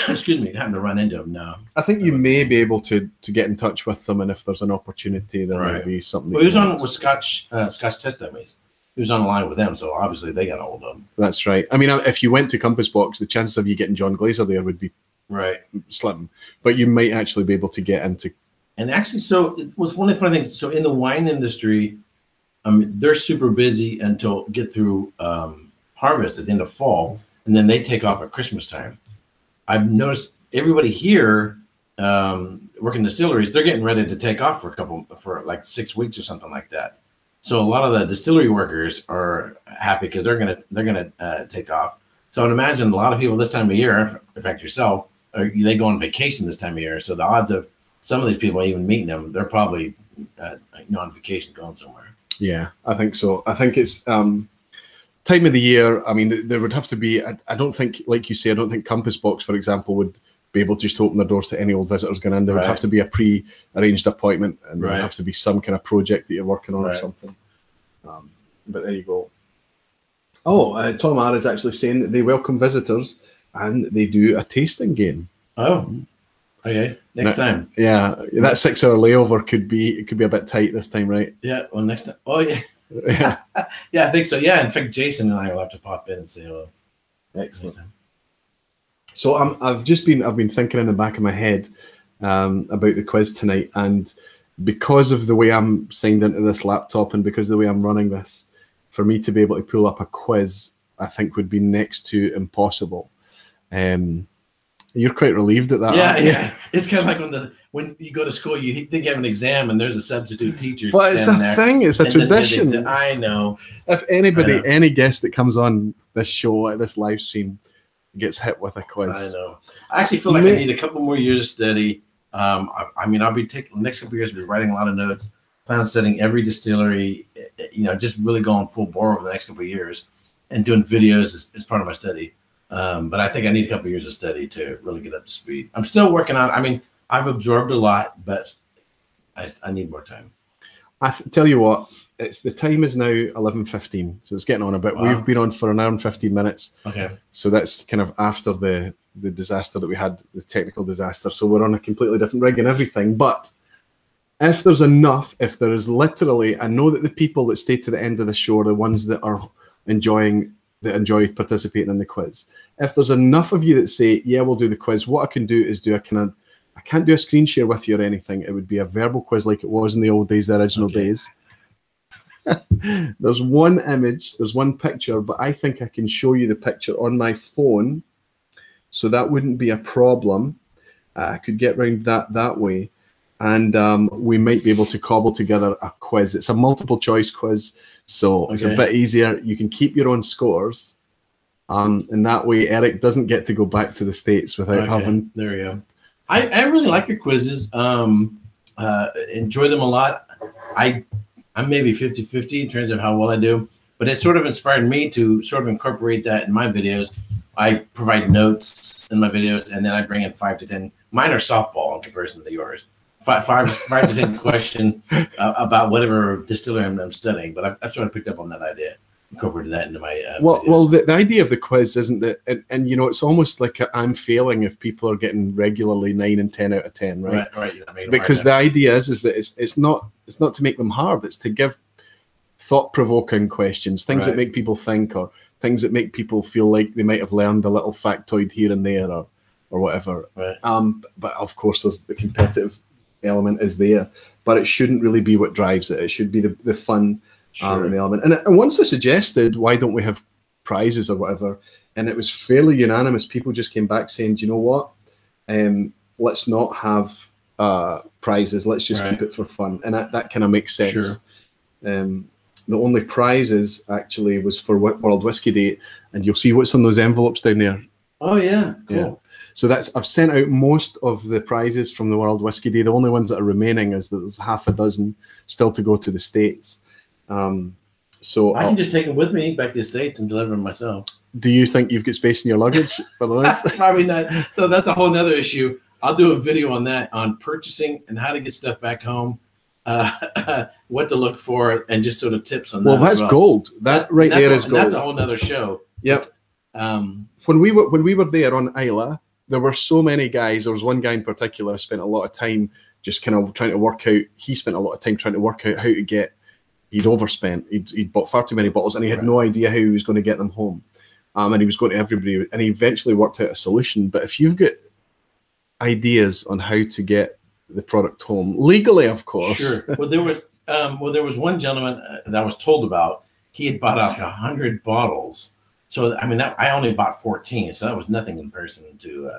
excuse me, happen to run into them. No, I think you may be able to get in touch with them, and if there's an opportunity, there might be something. Well, he was on with Scotch Test Dummies. He was on the line with them, so obviously they got a hold of him. That's right. I mean, if you went to Compass Box, the chances of you getting John Glaser there would be slim, but you might actually be able to get into. And actually, so it was one of the funny things. So in the wine industry, they're super busy until get through harvest at the end of fall, and then they take off at Christmas time. I've noticed everybody here working distilleries, they're getting ready to take off for like 6 weeks or something like that. So a lot of the distillery workers are happy because they're gonna take off. So I would imagine a lot of people this time of year, in fact yourself, they go on vacation this time of year. So the odds of some of these people even meeting them, they're probably on vacation going somewhere. Yeah, I think so. I think it's time of the year, I mean, there would have to be, I don't think, like you say, I don't think Compass Box, for example, would be able to just open their doors to any old visitors going in. There would have to be a pre-arranged appointment, and there would have to be some kind of project that you're working on or something. But there you go. Oh, Tom R is actually saying that they welcome visitors and they do a tasting game. Oh, okay. Next time. Yeah, that 6-hour layover could be a bit tight this time, right? Yeah. Well, next time. Oh, yeah. Yeah. Yeah, I think so. Yeah. In fact, Jason and I will have to pop in and say hello. Excellent. So I've been thinking in the back of my head about the quiz tonight, and because of the way I'm signed into this laptop and because of the way I'm running this, for me to be able to pull up a quiz, I think would be next to impossible. You're quite relieved at that. Yeah, yeah. It's kind of like when you go to school, you think you have an exam and there's a substitute teacher. But it's a thing. It's a tradition. I know. If anybody, any guest that comes on this show, this live stream, gets hit with a quiz. I know. I actually feel like I need a couple more years of study. I mean, I'll be taking the next couple of years. I'll be writing a lot of notes. Plan on studying every distillery. Just really going full bore over the next couple of years, and doing videos as part of my study. But I think I need a couple of years of study to really get up to speed. I'm still working on it. I mean, I've absorbed a lot, but I need more time. Tell you what, the time is now 11:15, so it's getting on a bit. Wow. We've been on for an hour and 15 minutes. Okay. So that's kind of after the disaster that we had, the technical disaster. So we're on a completely different rig and everything. But if there's enough, if there is literally, I know that the people that stay to the end of the show are the ones that are enjoy participating in the quiz. If there's enough of you that say, yeah, we'll do the quiz, what I can do is I can't do a screen share with you or anything. It would be a verbal quiz like it was in the old days, the original days. There's one image, there's one picture, but I think I can show you the picture on my phone, so that wouldn't be a problem. I could get around that way, and we might be able to cobble together a quiz. It's a multiple choice quiz, so it's a bit easier. You can keep your own scores, and that way Eric doesn't get to go back to the States without having. There you go. I really like your quizzes. Enjoy them a lot. I'm maybe 50-50 in terms of how well I do, but it sort of inspired me to sort of incorporate that in my videos. I provide notes in my videos, and then I bring in 5 to 10. Mine are softball in comparison to yours. 5 to 10 question about whatever distillery I'm studying. But I've sort of picked up on that idea, incorporated that into my videos. Well, the idea of the quiz isn't that, and it's almost like I'm failing if people are getting regularly 9 and 10 out of 10, right? Right. Because the idea is that it's not to make them hard. It's to give thought-provoking questions, things that make people think, or things that make people feel like they might have learned a little factoid here and there, or whatever. Right. But of course, there's the competitive element is there, but it shouldn't really be what drives it. It should be the fun. An element. And once they suggested, why don't we have prizes or whatever, and it was fairly unanimous. People just came back saying, do you know what? Let's not have prizes. Let's just keep it for fun. And that kind of makes sense. Sure. The only prizes actually was for World Whisky Day, and you'll see what's on those envelopes down there. Oh, yeah. Cool. Yeah. So I've sent out most of the prizes from the World Whisky Day. The only ones that are remaining is that there's half a dozen still to go to the States. So I can just take them with me back to the States and deliver them myself. Do you think you've got space in your luggage for those? Probably not. So that's a whole nother issue. I'll do a video on that, on purchasing and how to get stuff back home, what to look for, and just sort of tips on that. Well, that's gold. That right there is gold. That's a whole nother show. Yep. When we were there on Isla, there were so many guys. There was one guy in particular I spent a lot of time just kind of trying to work out. He spent a lot of time trying to work out how to get. He'd overspent. He'd bought far too many bottles, and he had no idea how he was going to get them home. And he was going to everybody, and he eventually worked out a solution. But if you've got ideas on how to get the product home legally, of course. Sure. Well, there was one gentleman that I was told about. He had bought out 100 bottles. So I mean, I only bought 14, so that was nothing in comparison to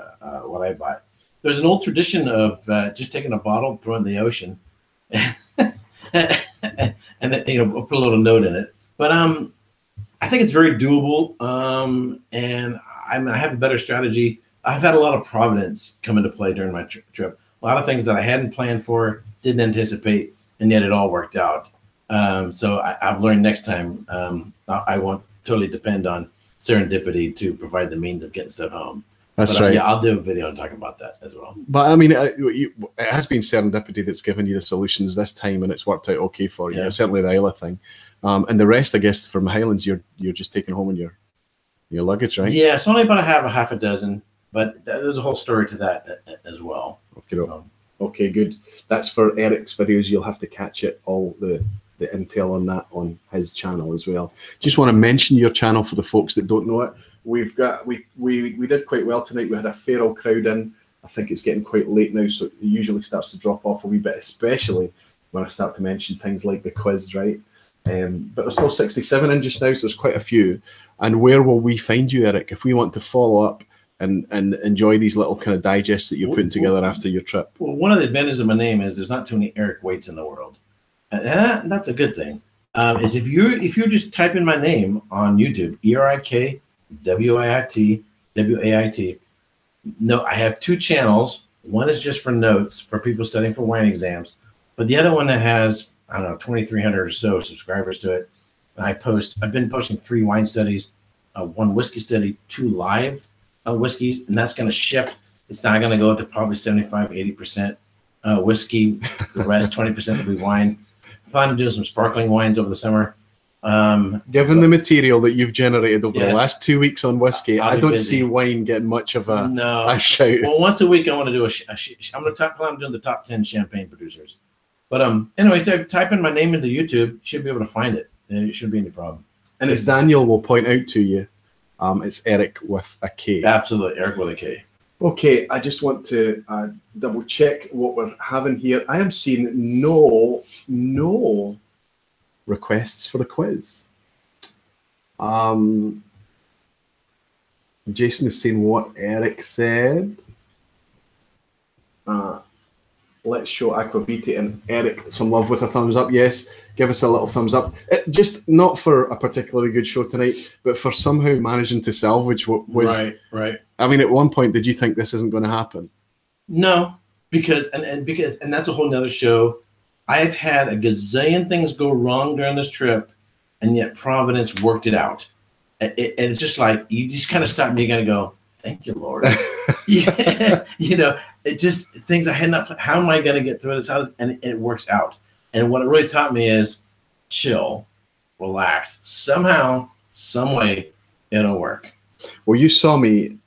what I bought. There's an old tradition of just taking a bottle, throwing it in the ocean. And then, put a little note in it. But I think it's very doable. And I have a better strategy. I've had a lot of providence come into play during my trip. A lot of things that I hadn't planned for, didn't anticipate, and yet it all worked out. So I've learned next time I want totally depend on serendipity to provide the means of getting stuff home. That's right. Yeah, I'll do a video and talk about that as well. But I mean, it has been serendipity that's given you the solutions this time, and it's worked out okay for you. Yeah. Certainly the Islay thing, and the rest, I guess, from the Highlands, you're just taking home in your luggage, right? Yeah, it's only about half a dozen, but there's a whole story to that as well. Okay, okay, good. That's for Erik's videos. You'll have to catch it, all the intel on that on his channel as well. Just want to mention your channel for the folks that don't know it. We've got we did quite well tonight. We had a fair old crowd in. I think it's getting quite late now, so it usually starts to drop off a wee bit, especially when I start to mention things like the quiz, right? But there's still 67 in just now, so there's quite a few. And where will we find you, Erik, if we want to follow up and enjoy these little kind of digests that you're putting together after your trip? Well, one of the advantages of my name is there's not too many Erik Waits in the world, and that's a good thing. Is if you're just typing my name on YouTube, ERIK WAIT. No, I have two channels. One is just for notes for people studying for wine exams, but the other one that has, I don't know, 2,300 or so subscribers to it. And I've been posting 3 wine studies, 1 whiskey study, 2 live whiskeys, and that's going to shift. It's now going to go to probably 75-80% whiskey. The rest, 20% will be wine. I plan on doing some sparkling wines over the summer. Given the material that you've generated over the last 2 weeks on whiskey, I don't see wine getting much of a shout. Well, once a week I want to do I'm going to plan on doing the top 10 champagne producers. But anyway, so type in my name into YouTube, you should be able to find it. It shouldn't be any problem. And as Daniel will point out to you, it's Erik with a K. Absolutely, Erik with a K. Okay, I just want to double check what we're having here. I am seeing no requests for the quiz. Jason is saying what Erik said. Let's show Aqvavitae and Erik some love with a thumbs up. Yes, give us a little thumbs up. Just not for a particularly good show tonight, but for somehow managing to salvage what was right. I mean, at one point, did you think this isn't going to happen? No, because that's a whole nother show. I've had a gazillion things go wrong during this trip, and yet Providence worked it out. And it's just like, you just kind of stop and you're going to go, thank you, Lord. Yeah, it just things I had not. How am I going to get through this? And it works out. And what it really taught me is chill, relax. Somehow, some way, it'll work. Well, you saw me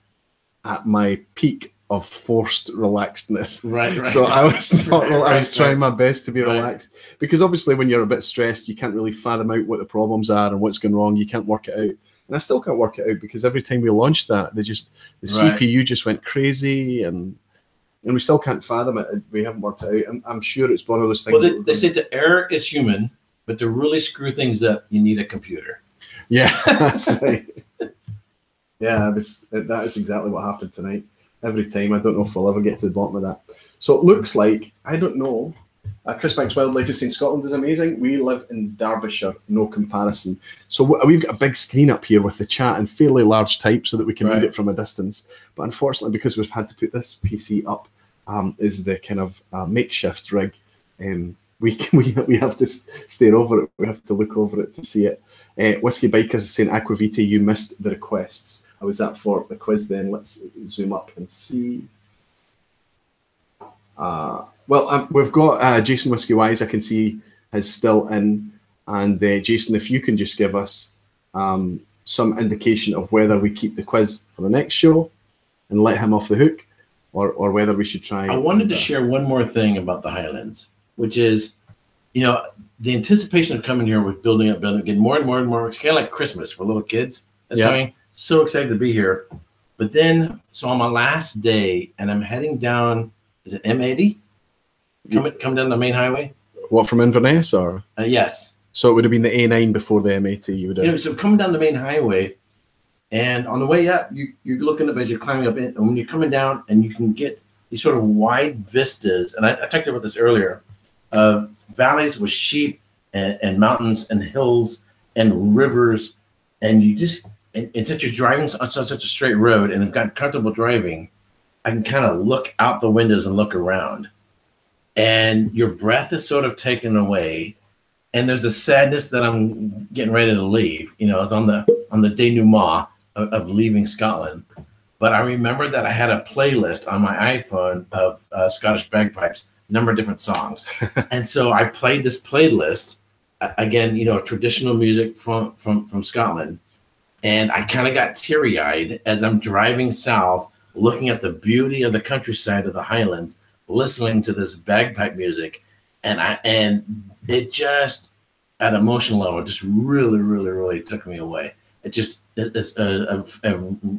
at my peak of forced relaxedness. Right. So I was not. I was trying my best to be relaxed, because obviously when you're a bit stressed, you can't really fathom out what the problems are and what's going wrong. You can't work it out. And I still can't work it out, because every time we launched that, the CPU just went crazy, and we still can't fathom it. We haven't worked it out. I'm sure it's one of those things. Well, they say to err is human, but to really screw things up, you need a computer. Yeah, that's right. Yeah, that is exactly what happened tonight. Every time. I don't know if we'll ever get to the bottom of that. So it looks like, I don't know. Chris Banks Wildlife is saying Scotland is amazing. We live in Derbyshire, no comparison. So we've got a big screen up here with the chat in fairly large type so that we can read it from a distance. But unfortunately, because we've had to put this PC up, is the kind of makeshift rig. We have to stare over it. We have to look over it to see it. Whiskey Bikers is saying Aqvavitae, you missed the requests. How was that for the quiz then? Let's zoom up and see. Well, we've got Jason Whiskey Wise, I can see, is still in. And Jason, if you can just give us some indication of whether we keep the quiz for the next show and let him off the hook, or whether we should try. I wanted to share one more thing about the Highlands, which is, the anticipation of coming here with building up, getting more and more and more. It's kind of like Christmas for little kids. That's coming. So excited to be here. But then, so on my last day, and I'm heading down, is it M80? Come down the main highway? What, from Inverness, or? Yes. So it would have been the A9 before the M80. You would have. So coming down the main highway, and on the way up, you're looking up as you're climbing up, and when you're coming down, and you can get these sort of wide vistas, and I talked about this earlier, of valleys with sheep and mountains and hills and rivers, and you just, and since you're driving on such a straight road and have got comfortable driving, I can kind of look out the windows and look around, and your breath is sort of taken away, and there's a sadness that I'm getting ready to leave. You know, it's on the denouement of leaving Scotland. But I remember that I had a playlist on my iPhone of Scottish bagpipes, a number of different songs. And so I played this playlist, again, you know, traditional music from Scotland. And I kind of got teary-eyed as I'm driving south, looking at the beauty of the countryside of the Highlands, listening to this bagpipe music. And it just, at an emotional level, just really, really, really took me away. It's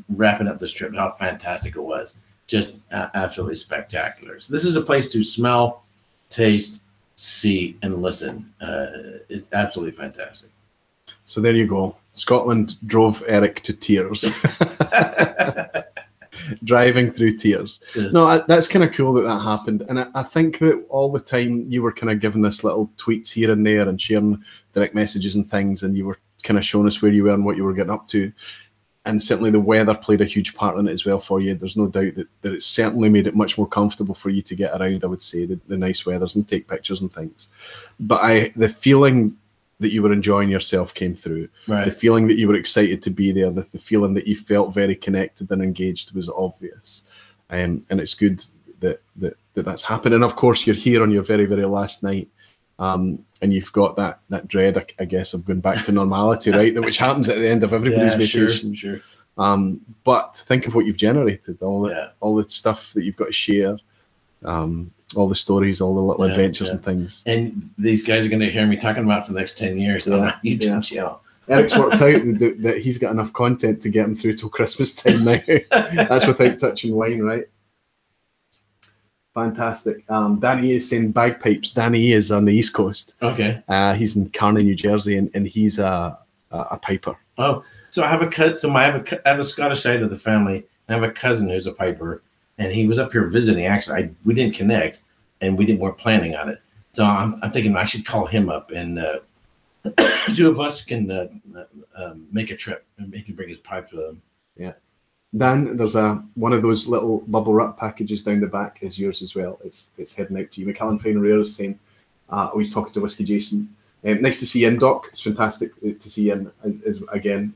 wrapping up this trip, how fantastic it was. Just absolutely spectacular. So this is a place to smell, taste, see, and listen. It's absolutely fantastic. So there you go. Scotland drove Eric to tears. Driving through tears. Yes. No, that's kind of cool that happened. And I think that all the time you were kind of giving us little tweets here and there and sharing direct messages and things, and you were kind of showing us where you were and what you were getting up to. And certainly the weather played a huge part in it as well for you. There's no doubt that it certainly made it much more comfortable for you to get around, I would say, the nice weathers and take pictures and things. But the feeling that you were enjoying yourself came through. Right. The feeling that you were excited to be there, the feeling that you felt very connected and engaged was obvious. And it's good that's happened. And of course, you're here on your very, very last night. And you've got that dread, I guess, of going back to normality, right? Which happens at the end of everybody's vacation. Sure. But think of what you've generated, all the stuff that you've got to share, all the stories, all the little adventures and things. And these guys are going to hear me talking about it for the next 10 years on my YouTube channel. Eric's worked out that he's got enough content to get him through till Christmas time now. That's without touching wine, right? Fantastic. Danny is saying bagpipes. Danny is on the East Coast. Okay. He's in Kearney, New Jersey, and he's a piper. Oh, so I have a cousin. I have a Scottish side of the family. I have a cousin who's a piper, and he was up here visiting. Actually, we didn't connect, and weren't planning on it. So I'm thinking I should call him up, and the two of us can make a trip, and he can bring his pipes with him. Yeah. Dan, there's one of those little bubble wrap packages down the back is yours as well. It's heading out to you. Macallan Fine Rare is saying, he's talking to Whisky Jason. Nice to see you in, Doc. It's fantastic to see you in again.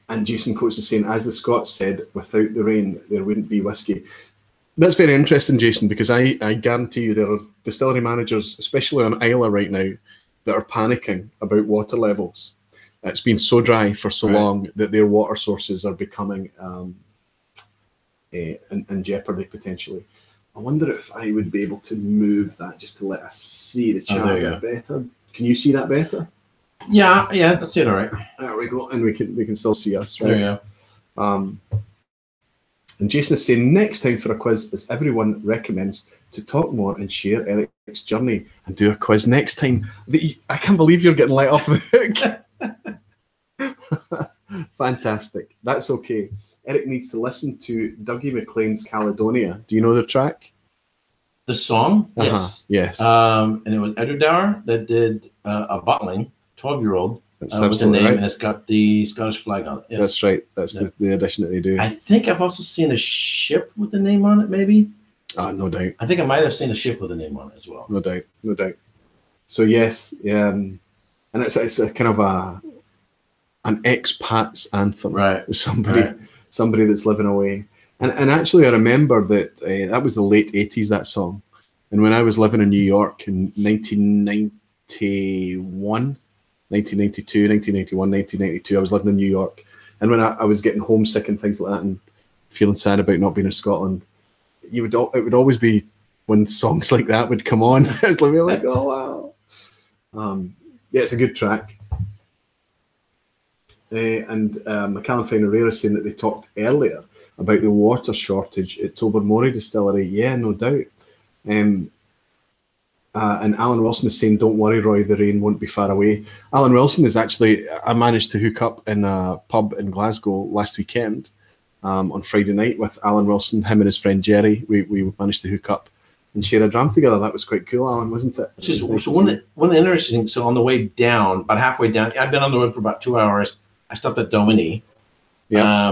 And Jason Coates is saying, as the Scots said, without the rain, there wouldn't be whiskey. That's very interesting, Jason, because I guarantee you there are distillery managers, especially on Islay right now, that are panicking about water levels. It's been so dry for so long that their water sources are becoming in jeopardy potentially. I wonder if I would be able to move that just to let us see the chat a bit better. Can you see that better? Yeah, that's it. All right. There we go, and we can still see us. Right? There you go. And Jason is saying, next time for a quiz, as everyone recommends, to talk more and share Eric's journey and do a quiz next time. I can't believe you're getting let off the hook. Fantastic. That's okay. Eric needs to listen to Dougie MacLean's Caledonia. Do you know the track? The song? Yes. Yes. And it was Edward that did a bottling, 12-year-old. With the name, and it's got the Scottish flag on it. Yes. That's right. That's the edition that they do. I think I've also seen a ship with the name on it, maybe. No doubt. I think I might have seen a ship with the name on it as well. No doubt. So yes, and it's a kind of an expat's anthem, right? Somebody that's living away. And actually, I remember that that was the late 80s, that song. And when I was living in New York in 1991, 1992, 1991, 1992, I was living in New York. And when I was getting homesick and things like that and feeling sad about not being in Scotland, it would always be when songs like that would come on. I was like, oh, wow. Yeah, it's a good track. And Macallan Fine Rare is saying that they talked earlier about the water shortage at Tobermory Distillery. Yeah, no doubt. And Alan Wilson is saying, don't worry, Roy, the rain won't be far away. Alan Wilson is actually, I managed to hook up in a pub in Glasgow last weekend on Friday night with Alan Wilson, him and his friend Jerry. We managed to hook up and share a dram together. That was quite cool, Alan, wasn't it? So one of the interesting, so on the way down, about halfway down, I've been on the road for about 2 hours. I stopped at Dalwhinnie. Yeah.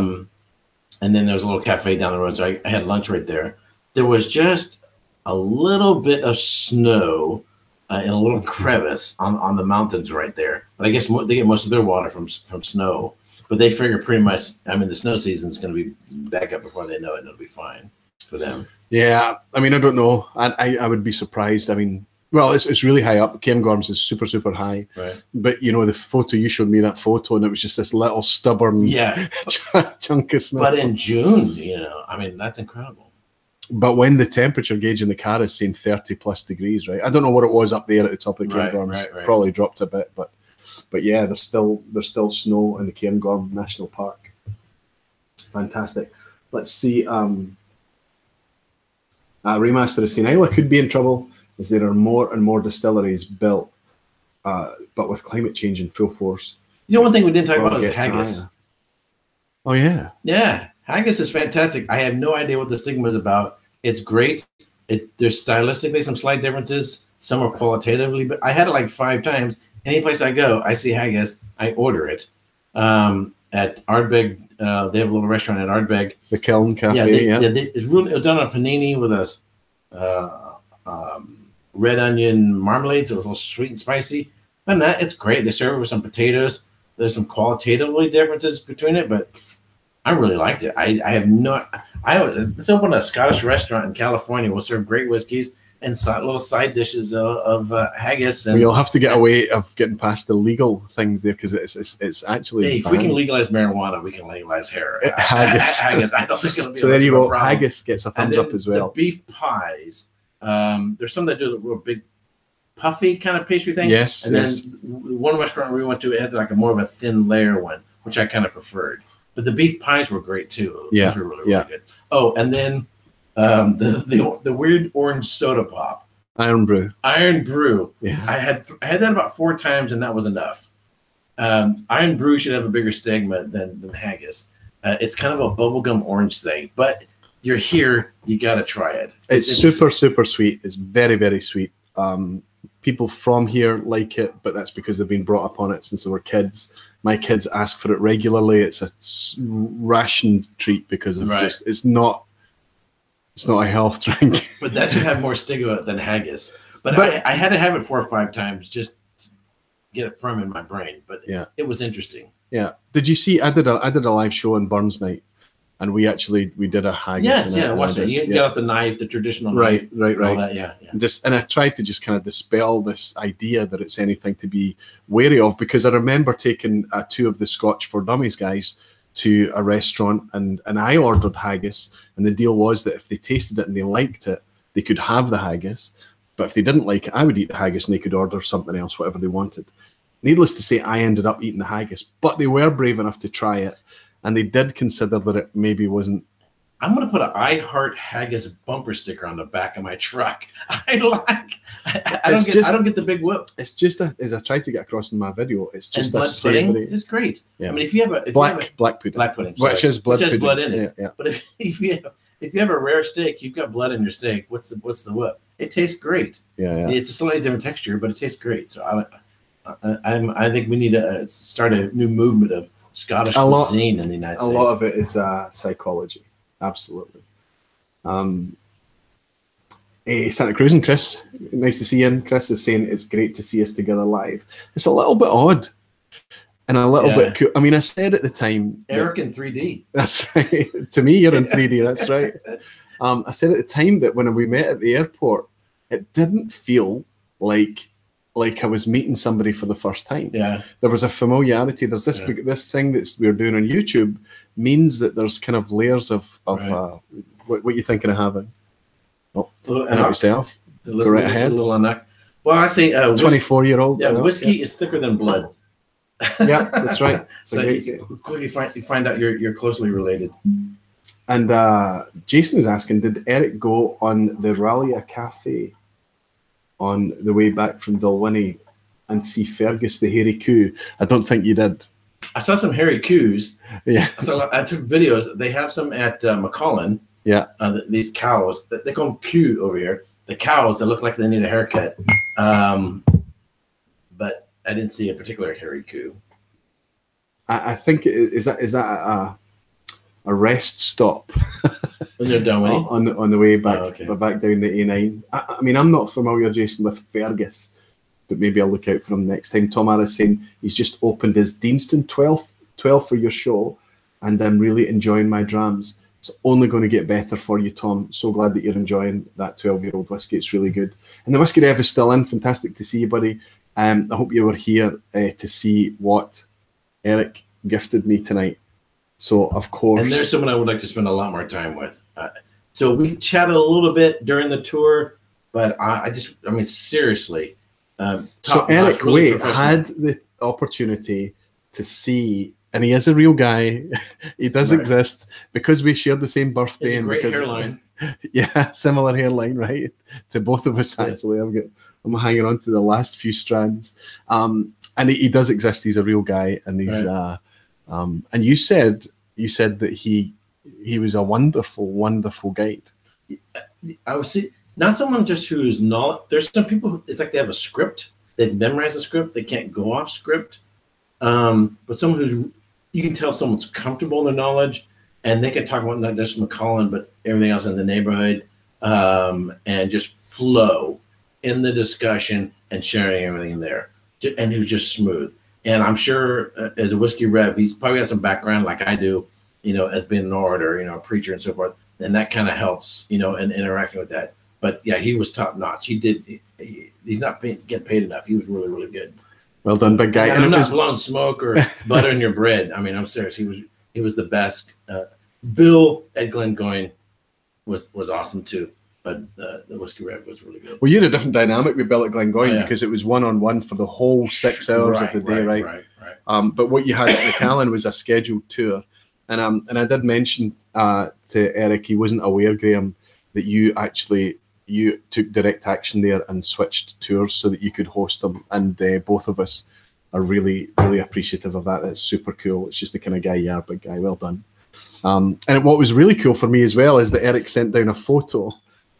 And then there was a little cafe down the road, so I had lunch right there. There was just a little bit of snow in a little crevice on the mountains right there. But I guess they get most of their water from snow. But they figure pretty much, I mean, the snow season is going to be back up before they know it, and it'll be fine for them. Yeah, I mean, I don't know. I would be surprised. I mean, well, it's really high up. Cairngorms is super, super high. Right. But, you know, the photo, you showed me that photo, and it was just this little stubborn chunk of snow. But in June, you know, I mean, that's incredible. But when the temperature gauge in the car is saying 30+ degrees, right? I don't know what it was up there at the top of the Cairngorms. Right. Probably dropped a bit, but yeah, there's still snow in the Cairngorm National Park. Fantastic. Let's see. Remaster is saying Islay could be in trouble as there are more and more distilleries built, but with climate change in full force. You know, one thing we didn't talk about is haggis. China. Oh, yeah. Yeah. Haggis is fantastic. I have no idea what the stigma is about. It's great. There's stylistically some slight differences. Some are qualitatively, but I had it like 5 times. Any place I go, I see haggis, I order it. At Ardbeg, they have a little restaurant at Ardbeg. The Kiln Cafe, it's really done on a panini with a red onion marmalade, so it's a little sweet and spicy. And that, it's great. They serve it with some potatoes. There's some qualitatively differences between it, but I really liked it. Let's open a Scottish restaurant in California. We'll serve great whiskeys and little side dishes of haggis. And you'll have to get away of getting past the legal things there, because it's actually. Hey, if we can legalize marijuana, we can legalize haggis. Haggis. I don't think it'll be. So there you go. Haggis gets a thumbs up as well. The beef pies. There's some that do the real big, puffy kind of pastry thing. Yes. And then one restaurant we went to, it had like a more of a thin layer one, which I kind of preferred. But the beef pies were great too. Yeah. Those were really good. Oh, and then. The weird orange soda pop, Iron Brew. Yeah, I had that about 4 times, and that was enough. Iron Brew should have a bigger stigma than haggis. It's kind of a bubblegum orange thing, but you're here, you got to try it. It's super, super sweet. It's very, very sweet. People from here like it, but that's because they've been brought up on it since they were kids. My kids ask for it regularly. It's a rationed treat because of just it's not a health drink. But that should have more stigma than haggis. But I had to have it 4 or 5 times just to get it firm in my brain. But it was interesting. Yeah. Did you see? I did a live show on Burns Night, and we did a haggis. Yes, I watched it. You got out the knife, the traditional knife. Right. All that, yeah. And I tried to just kind of dispel this idea that it's anything to be wary of, because I remember taking 2 of the Scotch for Dummies guys to a restaurant, and I ordered haggis, and the deal was that if they tasted it and they liked it, they could have the haggis, but if they didn't like it, I would eat the haggis and they could order something else, whatever they wanted. Needless to say, I ended up eating the haggis, but they were brave enough to try it, and they did consider that it maybe wasn't. I'm going to put an I Heart Haggis bumper sticker on the back of my truck. I don't get the big whoop. It's just as I tried to get across in my video, it's just and blood pudding is great. Yeah. I mean, if you have a black pudding, which has blood in it. Yeah. But if you have a rare steak, you've got blood in your steak. What's the whoop? It tastes great. Yeah. It's a slightly different texture, but it tastes great. So I think we need to start a new movement of Scottish cuisine in the United States. A lot of it is psychology. Absolutely. Hey, Santa Cruz and Chris, nice to see you. Chris is saying it's great to see us together live. It's a little bit odd and a little bit cool. I mean, I said at the time, Eric in 3D. That's right. To me, you're in 3D. That's right. I said at the time that when we met at the airport, it didn't feel like I was meeting somebody for the first time. Yeah. There was a familiarity. There's this this thing that we're doing on YouTube means that there's kind of layers of what you're thinking of having. Oh, and yourself. Go right ahead. Well, I say 24-year-old. Yeah, whiskey is thicker than blood. Yeah, that's right. So you quickly find out you're closely related. And Jason is asking, did Eric go on the Ralia Cafe on the way back from Dalwhinnie and see Fergus the hairy coo? I don't think you did. I saw some hairy coos. Yeah. So I took videos. They have some at Macallan. Yeah. These cows, they call them coo over here. The cows that look like they need a haircut. But I didn't see a particular hairy coo. I think is that a rest stop When they're Dalwhinnie? on the way back, okay. back down the A9. I mean, I'm not familiar, Jason, with Fergus, but maybe I'll look out for him next time. Tom Harris saying he's just opened his Deanston 12 for your show, and I'm really enjoying my drams. It's only going to get better for you, Tom. So glad that you're enjoying that 12-year-old whiskey. It's really good. And the Whiskey Rev is still in. Fantastic to see you, buddy. I hope you were here to see what Erik gifted me tonight. So, of course. And there's someone I would like to spend a lot more time with. So we chatted a little bit during the tour, but I mean, seriously. So Erik Wait had the opportunity to see, and he is a real guy. He does exist because we shared the same birthday. And great hairline. Yeah, similar hairline, right? To both of us, actually. I'm hanging on to the last few strands. And he does exist. He's a real guy, and he's and you said that he was a wonderful, wonderful guide. I would say not someone just who's not. There's some people who, it's like they have a script. They've memorized a script. They can't go off script. But someone who's, you can tell if someone's comfortable in their knowledge, and they can talk about not just Macallan, but everything else in the neighborhood, and just flow in the discussion and sharing everything there, and who's just smooth. And I'm sure as a whiskey rev, he's probably got some background like I do, as being an orator, a preacher and so forth. And that kind of helps, in interacting with that. But yeah, he was top notch. He's not getting paid enough. He was really, really good. Well done, big guy. And I'm not blowing smoke or butter in your bread. I mean, I'm serious. He was the best. Bill at Glengoyne was awesome too. But the Whiskey Rev was really good. Well, you had a different dynamic with Bill at Glengoyne because it was one-on-one for the whole 6 hours of the day, right? But what you had at Macallan was a scheduled tour. And I did mention to Erik, he wasn't aware, Graham, that you took direct action there and switched tours so that you could host them. And both of us are really, really appreciative of that. That's super cool. It's just the kind of guy you are, big guy. Well done. And what was really cool for me as well is that Erik sent down a photo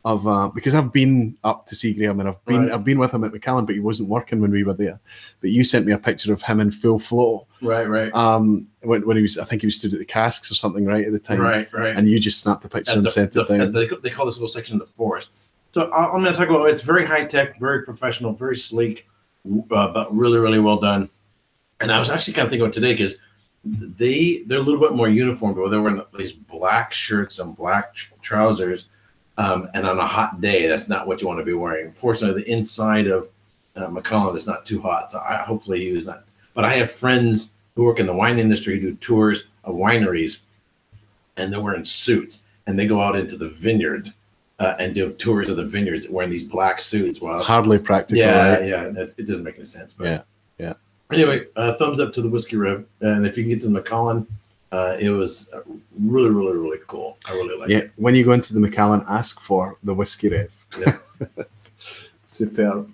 of because I've been up to see Graham and I've been with him at Macallan, but he wasn't working when we were there. But you sent me a picture of him in full flow. Right. When he was, I think he was stood at the casks or something, right, at the time. Right. And you just snapped a picture and sent it down. They call this little section the forest. So I'm going to talk about it's very high tech, very professional, very sleek, but really, really well done. And I was actually kind of thinking about today because they're a little bit more uniform, but they're wearing these black shirts and black trousers. And on a hot day, that's not what you want to be wearing. Fortunately, the inside of Macallan is not too hot, so hopefully he was not. But I have friends who work in the wine industry who do tours of wineries, and they're wearing suits, and they go out into the vineyard and do tours of the vineyards wearing these black suits. Well, hardly practical. Yeah. It doesn't make any sense. But yeah. Anyway, thumbs up to the Whiskey Rev, and if you can get to Macallan. It was really, really, really cool. I really liked it. When you go into the Macallan, ask for the Whiskey Rev. Yeah. Superb.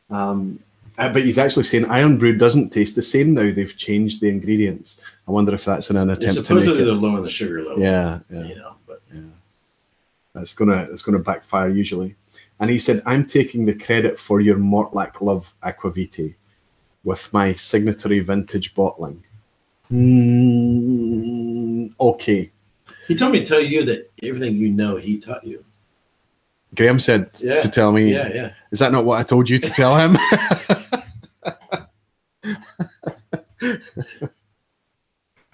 But he's actually saying Iron Brew doesn't taste the same now. They've changed the ingredients. I wonder if that's in an attempt to make it. Supposedly they're lowering the sugar level. Yeah. But that's gonna backfire usually. And he said, I'm taking the credit for your Mortlach Love Aqvavitae with my signatory vintage bottling. Okay. He told me to tell you that everything he taught you. Graham said to tell me. Yeah. Is that not what I told you to tell him?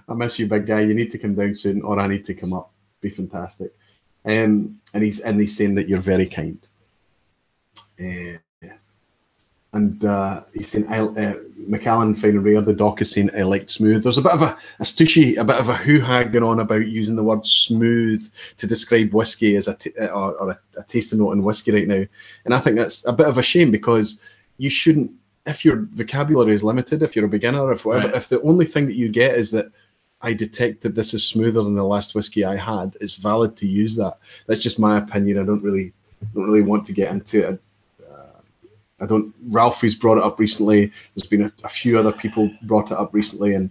I miss you, big guy. You need to come down soon, or I need to come up. Be fantastic. And he's saying that you're very kind. And he's saying, Macallan Fine and Rare, the doc is saying, I liked smooth. There's a bit of a stushy, a bit of a hoo-ha going on about using the word smooth to describe whiskey as a tasting note in whiskey right now. And I think that's a bit of a shame because you shouldn't, if your vocabulary is limited, if you're a beginner, if the only thing that you get is that I detected this is smoother than the last whiskey I had, it's valid to use that. That's just my opinion. I don't really want to get into it. Ralphie's brought it up recently. There's been a few other people brought it up recently, and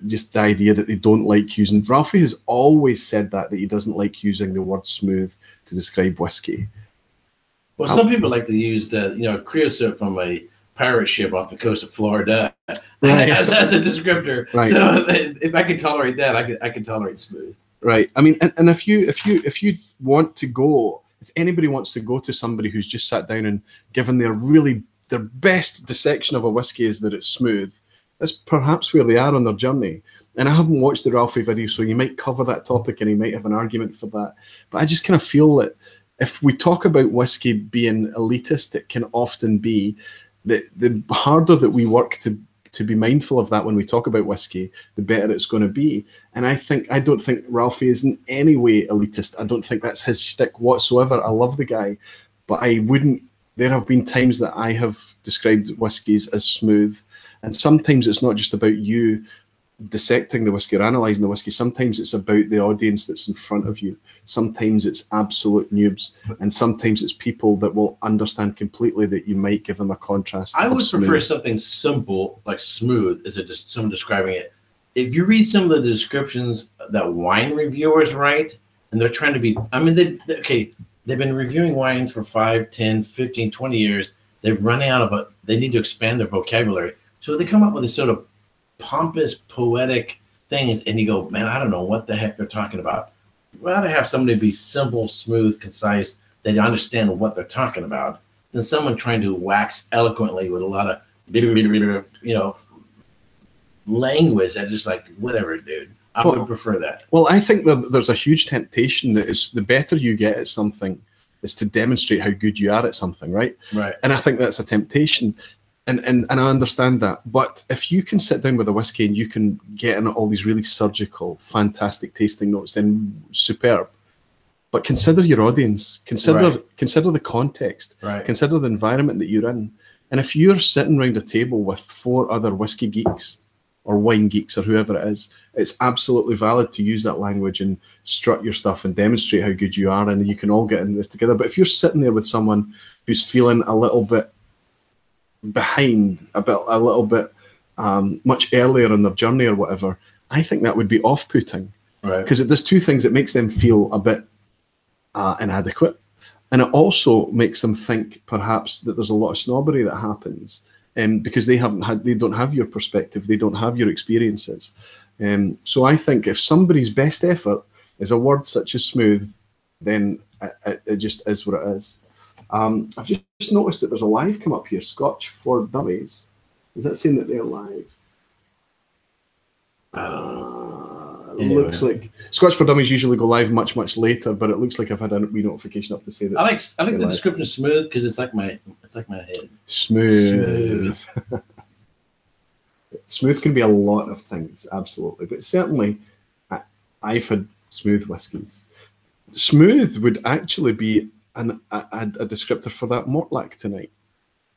just the idea that they don't like using. Ralphie has always said that he doesn't like using the word smooth to describe whiskey. Well, some people like to use the creosote from a pirate ship off the coast of Florida Right. as a descriptor. Right. So if I can tolerate that, I can tolerate smooth. Right. I mean, and if you want to go, if anybody wants to go to somebody who's just sat down and given their best dissection of a whiskey is that it's smooth, that's perhaps where they are on their journey. And I haven't watched the Ralphie video, so you might cover that topic and he might have an argument for that. But I just kind of feel that if we talk about whiskey being elitist, it can often be the harder that we work to be mindful of that when we talk about whiskey, the better it's going to be. And I don't think Ralphie is in any way elitist. I don't think that's his shtick whatsoever. I love the guy, but there have been times that I have described whiskies as smooth. And sometimes it's not just about you dissecting the whiskey or analysing the whiskey. Sometimes it's about the audience that's in front of you. Sometimes it's absolute noobs. And sometimes it's people that will understand completely that you might give them a contrast. I would prefer something simple, like smooth, as just someone describing it. If you read some of the descriptions that wine reviewers write, and they're trying to be, I mean, they've been reviewing wines for 5, 10, 15, 20 years. They've run out of they need to expand their vocabulary. So they come up with this sort of pompous, poetic things, and you go, man, I don't know what the heck they're talking about. I'd rather have somebody be simple, smooth, concise, they understand what they're talking about, than someone trying to wax eloquently with a lot of, language that just like, whatever, dude. I would prefer that. Well, I think that there's a huge temptation that is the better you get at something is to demonstrate how good you are at something, right? Right. And I think that's a temptation. And I understand that. But if you can sit down with a whiskey and you can get in all these really surgical, fantastic tasting notes, then superb. But consider your audience. Consider the context. Right. Consider the environment that you're in. And if you're sitting around a table with 4 other whiskey geeks or wine geeks or whoever it is, it's absolutely valid to use that language and strut your stuff and demonstrate how good you are, and you can all get in there together. But if you're sitting there with someone who's feeling a little bit behind, a little bit much earlier in their journey or whatever, I think that would be off-putting. Right. Because it does 2 things. It makes them feel a bit inadequate, and it also makes them think perhaps that there's a lot of snobbery that happens because they don't have your perspective, they don't have your experiences. So I think if somebody's best effort is a word such as smooth, then it just is what it is. I've just noticed that there's a live come up here, Scotch for Dummies. Is that saying that they're live? Anyway. Looks like Scotch for Dummies usually go live much, much later, but it looks like I've had a wee notification up to say that. I like the description smooth because it's like my head. Smooth. Smooth can be a lot of things, absolutely, but certainly I've had smooth whiskies. Smooth would actually be a descriptor for that Mortlach tonight.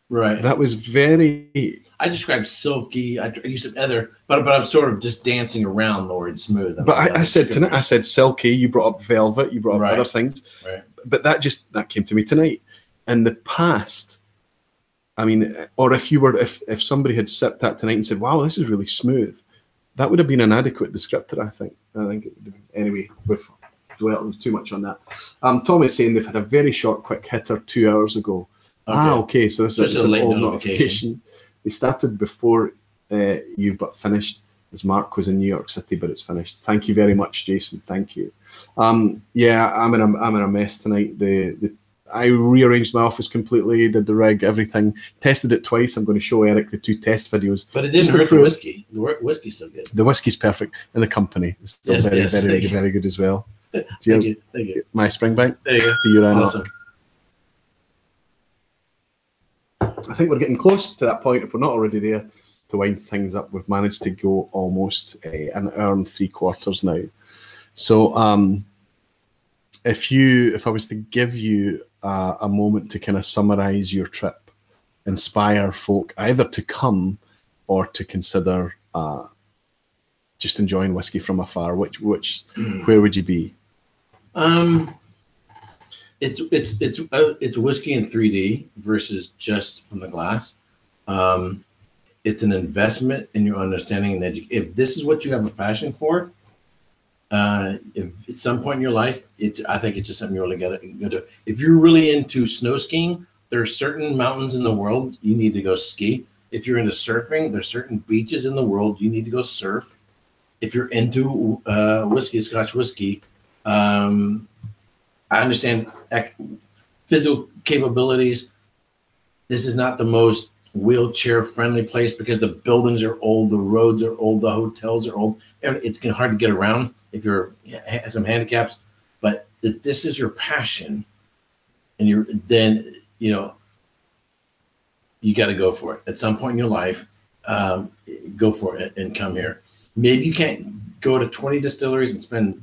Right. That was very... I described silky. I used other, but I'm sort of just dancing around the word smooth. But I said tonight, I said silky. You brought up velvet. You brought up other things. Right. But that came to me tonight. In the past, I mean, or if somebody had sipped that tonight and said, "Wow, this is really smooth," that would have been an adequate descriptor. I think it would have been. Anyway, we've dwelt too much on that. Tom is saying they've had a very short, quick hitter 2 hours ago. Okay. Okay, so this is a late notification. They started before you, but finished as Mark was in New York City, but it's finished. Thank you very much, Jason. Thank you. Yeah, I'm in a mess tonight. I rearranged my office completely, did the rig, everything, tested it twice. I'm going to show Eric the 2 test videos. But it didn't hurt the whiskey. The whiskey's still good. The whiskey's perfect, and the company is still very good as well. Cheers. Thank you. My Springbank. There you go. To your Awesome. I think we're getting close to that point, if we're not already there, to wind things up. We've managed to go almost an hour and 3/4 now. So if I was to give you a moment to kind of summarize your trip, inspire folk either to come or to consider just enjoying whiskey from afar, where would you be? It's whiskey in 3D versus just from the glass. It's an investment in your understanding and if this is what you have a passion for, if at some point in your life, I think it's just something you really got to. If you're really into snow skiing, There are certain mountains in the world you need to go ski. If you're into surfing, there's certain beaches in the world you need to go surf. If you're into whiskey, Scotch whiskey, I understand physical capabilities. This is not the most wheelchair-friendly place because the buildings are old, the roads are old, the hotels are old. It's hard to get around if you're have some handicaps. But if this is your passion, and then you got to go for it. At some point in your life, go for it and come here. Maybe you can't go to 20 distilleries and spend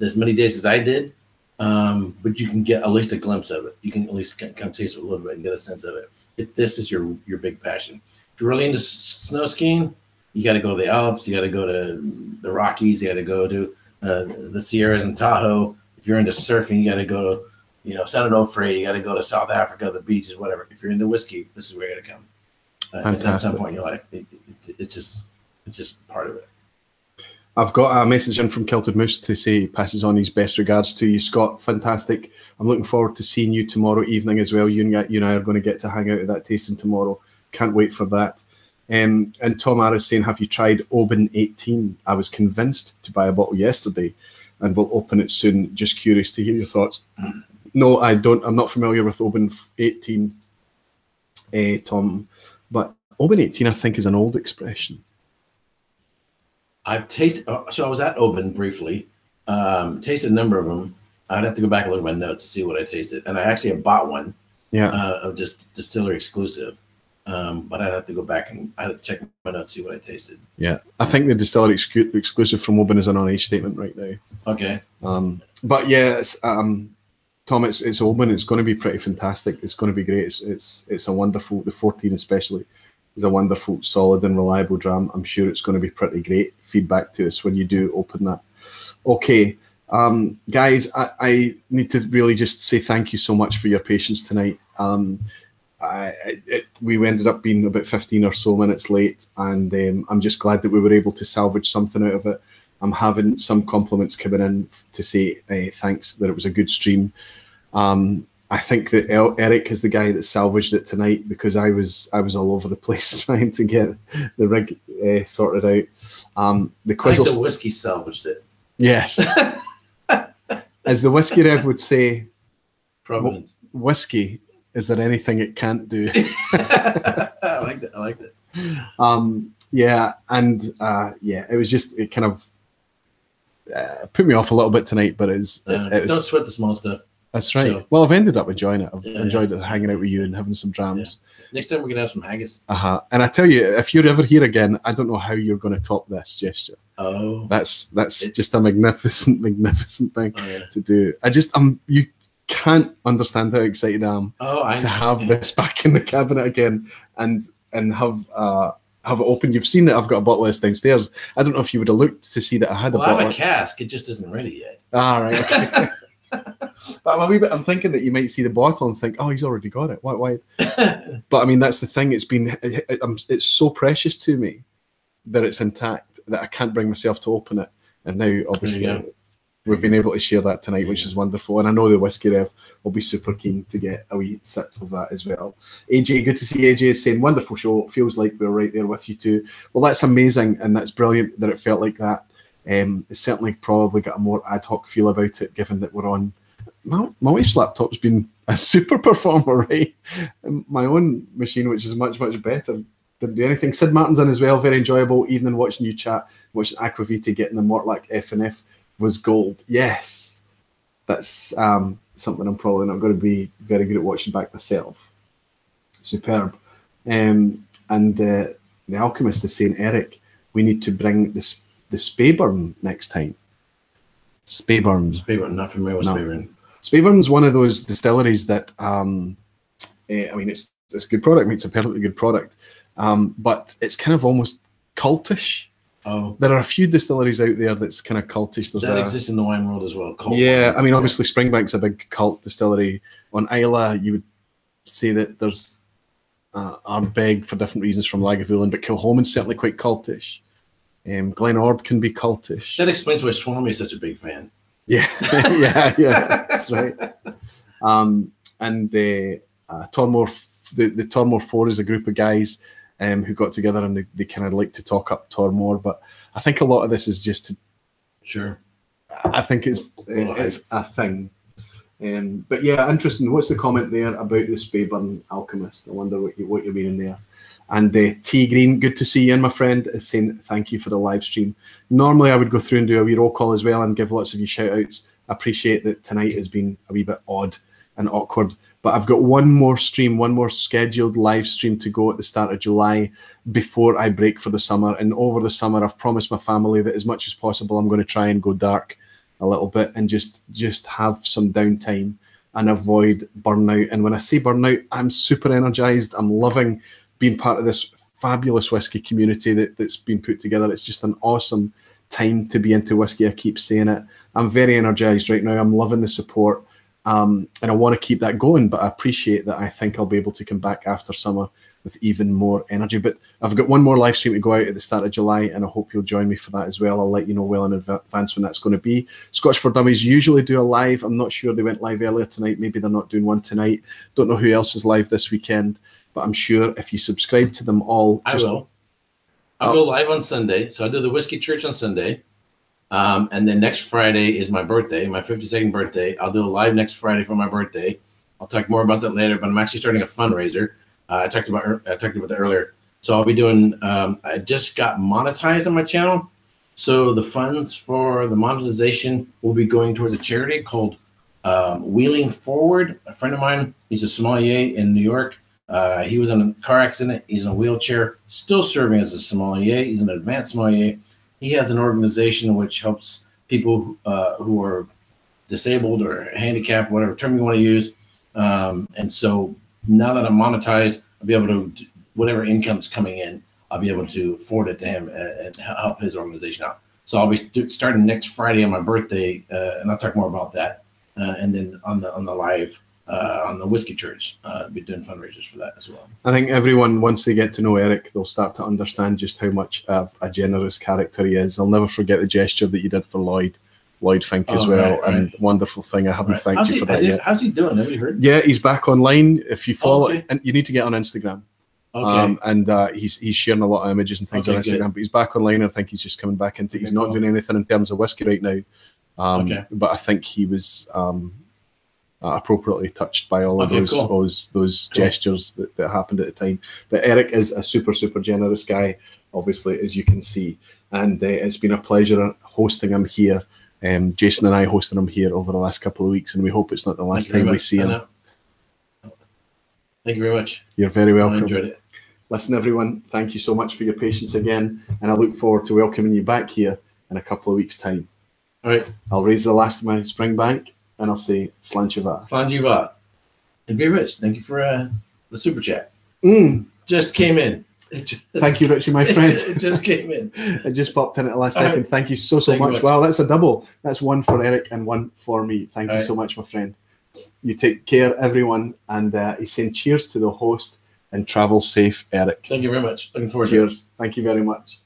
as many days as I did, but you can get at least a glimpse of it. You can at least come taste it a little bit and get a sense of it. If this is your big passion. If you're really into snow skiing, you got to go to the Alps. You got to go to the Rockies. You got to go to the Sierras and Tahoe. If you're into surfing, you got to go to San Onofre. You got to go to South Africa, the beaches, whatever. If you're into whiskey, this is where you got to come. At some point in your life, it's just part of it. I've got a message in from Kilted Moose to say he passes on his best regards to you, Scott. Fantastic. I'm looking forward to seeing you tomorrow evening as well. You and I are going to get to hang out at that tasting tomorrow. Can't wait for that. And Tom R is saying, have you tried Oban 18? I was convinced to buy a bottle yesterday and we'll open it soon. Just curious to hear your thoughts. No, I don't. I'm not familiar with Oban 18, Tom. But Oban 18, I think, is an old expression. I've tasted, so I was at Oban briefly, tasted a number of them. I'd have to go back and look at my notes to see what I tasted. And I actually have bought one of just distillery exclusive. But I'd have to go back and I'd have to check my notes, see what I tasted. Yeah. I think the distillery exclusive from Oban is an on-age statement right now. Okay. But yeah, Tom, it's Oban. It's going to be pretty fantastic. It's going to be great. It's a wonderful, the 14 especially, is a wonderful, solid and reliable dram. I'm sure it's going to be pretty great. Feedback to us when you do open that. Okay, guys, I need to really just say thank you so much for your patience tonight. We ended up being about 15 or so minutes late, and I'm just glad that we were able to salvage something out of it. I'm having some compliments coming in to say thanks, that it was a good stream. I think that Erik is the guy that salvaged it tonight, because I was all over the place trying to get the rig sorted out. The quiz, I think the whiskey salvaged it. Yes. As the whiskey rev would say, Providence. Whiskey, is there anything it can't do? I like that. I like that. Yeah, and it was just, it kind of put me off a little bit tonight, but it was don't sweat the small stuff. That's right. So, well, I've ended up enjoying it. I've enjoyed it, hanging out with you and having some drams. Yeah. Next time we're going to have some haggis. And I tell you, if you're ever here again, I don't know how you're going to top this gesture. Oh. That's just a magnificent thing to do. You can't understand how excited I am to have this back in the cabinet again and have it open. You've seen that I've got a bottle list downstairs. I don't know if you would have looked to see that I had a bottle. I have a cask. It just isn't ready yet. Right. Okay. But I'm thinking that you might see the bottle and think, oh, he's already got it. Why? But I mean, that's the thing. It's so precious to me that it's intact that I can't bring myself to open it. And now, obviously, we've been able to share that tonight, which is wonderful. And I know the Whiskey Rev will be super keen to get a wee sip of that as well. AJ, good to see AJ is saying, wonderful show. It feels like we're right there with you too. Well, that's amazing. And that's brilliant that it felt like that. It's certainly probably got a more ad hoc feel about it, given that we're on. My wife's laptop's been a super performer, right? My own machine, which is much, much better, didn't do anything. Sid Martin's in as well, very enjoyable. Evening watching you chat, watching Aqvavitae getting the Mortlach F&F was gold. Yes, that's something I'm probably not going to be very good at watching back myself. Superb. And the Alchemist is saying, Erik, we need to bring the Speyburn next time. Speyburn, not familiar with Speyburn. Speyburn's one of those distilleries that, I mean, it's a good product. I mean, it's a perfectly good product, but it's kind of almost cultish. Oh, there are a few distilleries out there that's kind of cultish. That exists in the wine world as well. I mean, obviously Springbank's a big cult distillery. On Islay, you would say that there's Ardbeg for different reasons from Lagavulin, but Kilchoman's certainly quite cultish. Glenord can be cultish. That explains why Swami is such a big fan. Yeah, yeah, that's right. and the Tormore, the Tormore 4 is a group of guys who got together, and they kind of like to talk up Tormore. But I think a lot of this is just to, sure. I think it's a thing. But yeah, interesting. What's the comment there about the Speyburn Alchemist? I wonder what you're meaning there. And T Green, good to see you, and my friend is saying thank you for the live stream. Normally I would go through and do a wee roll call as well and give lots of you shout outs. I appreciate that tonight has been a wee bit odd and awkward, but I've got one more scheduled live stream to go at the start of July before I break for the summer. And over the summer I've promised my family that as much as possible I'm going to try and go dark a little bit and just have some downtime and avoid burnout. And when I say burnout, I'm super energized. I'm loving being part of this fabulous whiskey community that's been put together. It's just an awesome time to be into whiskey. I keep saying it. I'm very energized right now. I'm loving the support, and I want to keep that going, but I appreciate that. I think I'll be able to come back after summer with even more energy. But I've got one more live stream to go out at the start of July, and I hope you'll join me for that as well. I'll let you know well in advance when that's going to be. Scotch for Dummies usually do a live. I'm not sure they went live earlier tonight. Maybe they're not doing one tonight. Don't know who else is live this weekend, but I'm sure if you subscribe to them all... I will. I'll go live on Sunday. So I do the Whiskey Church on Sunday. And then next Friday is my birthday, my 52nd birthday. I'll do a live next Friday for my birthday. I'll talk more about that later, but I'm actually starting a fundraiser. I talked about that earlier. So I'll be doing, I just got monetized on my channel. So the funds for the monetization will be going towards a charity called Wheeling Forward. A friend of mine, he's a sommelier in New York. He was in a car accident. He's in a wheelchair, still serving as a sommelier. He's an advanced sommelier. He has an organization which helps people who are disabled or handicapped, whatever term you want to use. And so now that I'm monetized, I'll be able to, whatever income's coming in, I'll be able to forward it to him and help his organization out. So I'll be starting next Friday on my birthday, and I'll talk more about that. And then on the live, on the Whiskey Church, be doing fundraisers for that as well. I think everyone, once they get to know Erik, they'll start to understand just how much of a generous character he is. I'll never forget the gesture that you did for Lloyd Fink as well, right. And wonderful thing. I haven't thanked you for that yet. How's he doing? Have you heard? Yeah, he's back online. If you follow, and you need to get on Instagram. Okay. And he's sharing a lot of images and things on Instagram, good. But he's back online. I think he's just coming back into. He's not doing anything in terms of whiskey right now. But I think he was appropriately touched by all of those gestures that happened at the time. But Erik is a super generous guy, obviously, as you can see, and it's been a pleasure hosting him here. Jason and I hosted him here over the last couple of weeks, and we hope it's not the last time we see him. Thank you very much. You're very welcome. I enjoyed it. Listen, everyone, thank you so much for your patience again, and I look forward to welcoming you back here in a couple of weeks' time. All right. I'll raise the last of my Springbank, and I'll say Slanchivat. Slanchivat. And very rich. Thank you for the super chat. Just came in. Thank you, Richie, my friend. It just came in. It just popped in at the last second. Right. Thank you so much. Wow, that's a double. That's one for Erik and one for me. Thank you so much, my friend. You take care, everyone. And he's saying cheers to the host and travel safe, Erik. Thank you very much. Looking forward to it. Cheers. Thank you very much.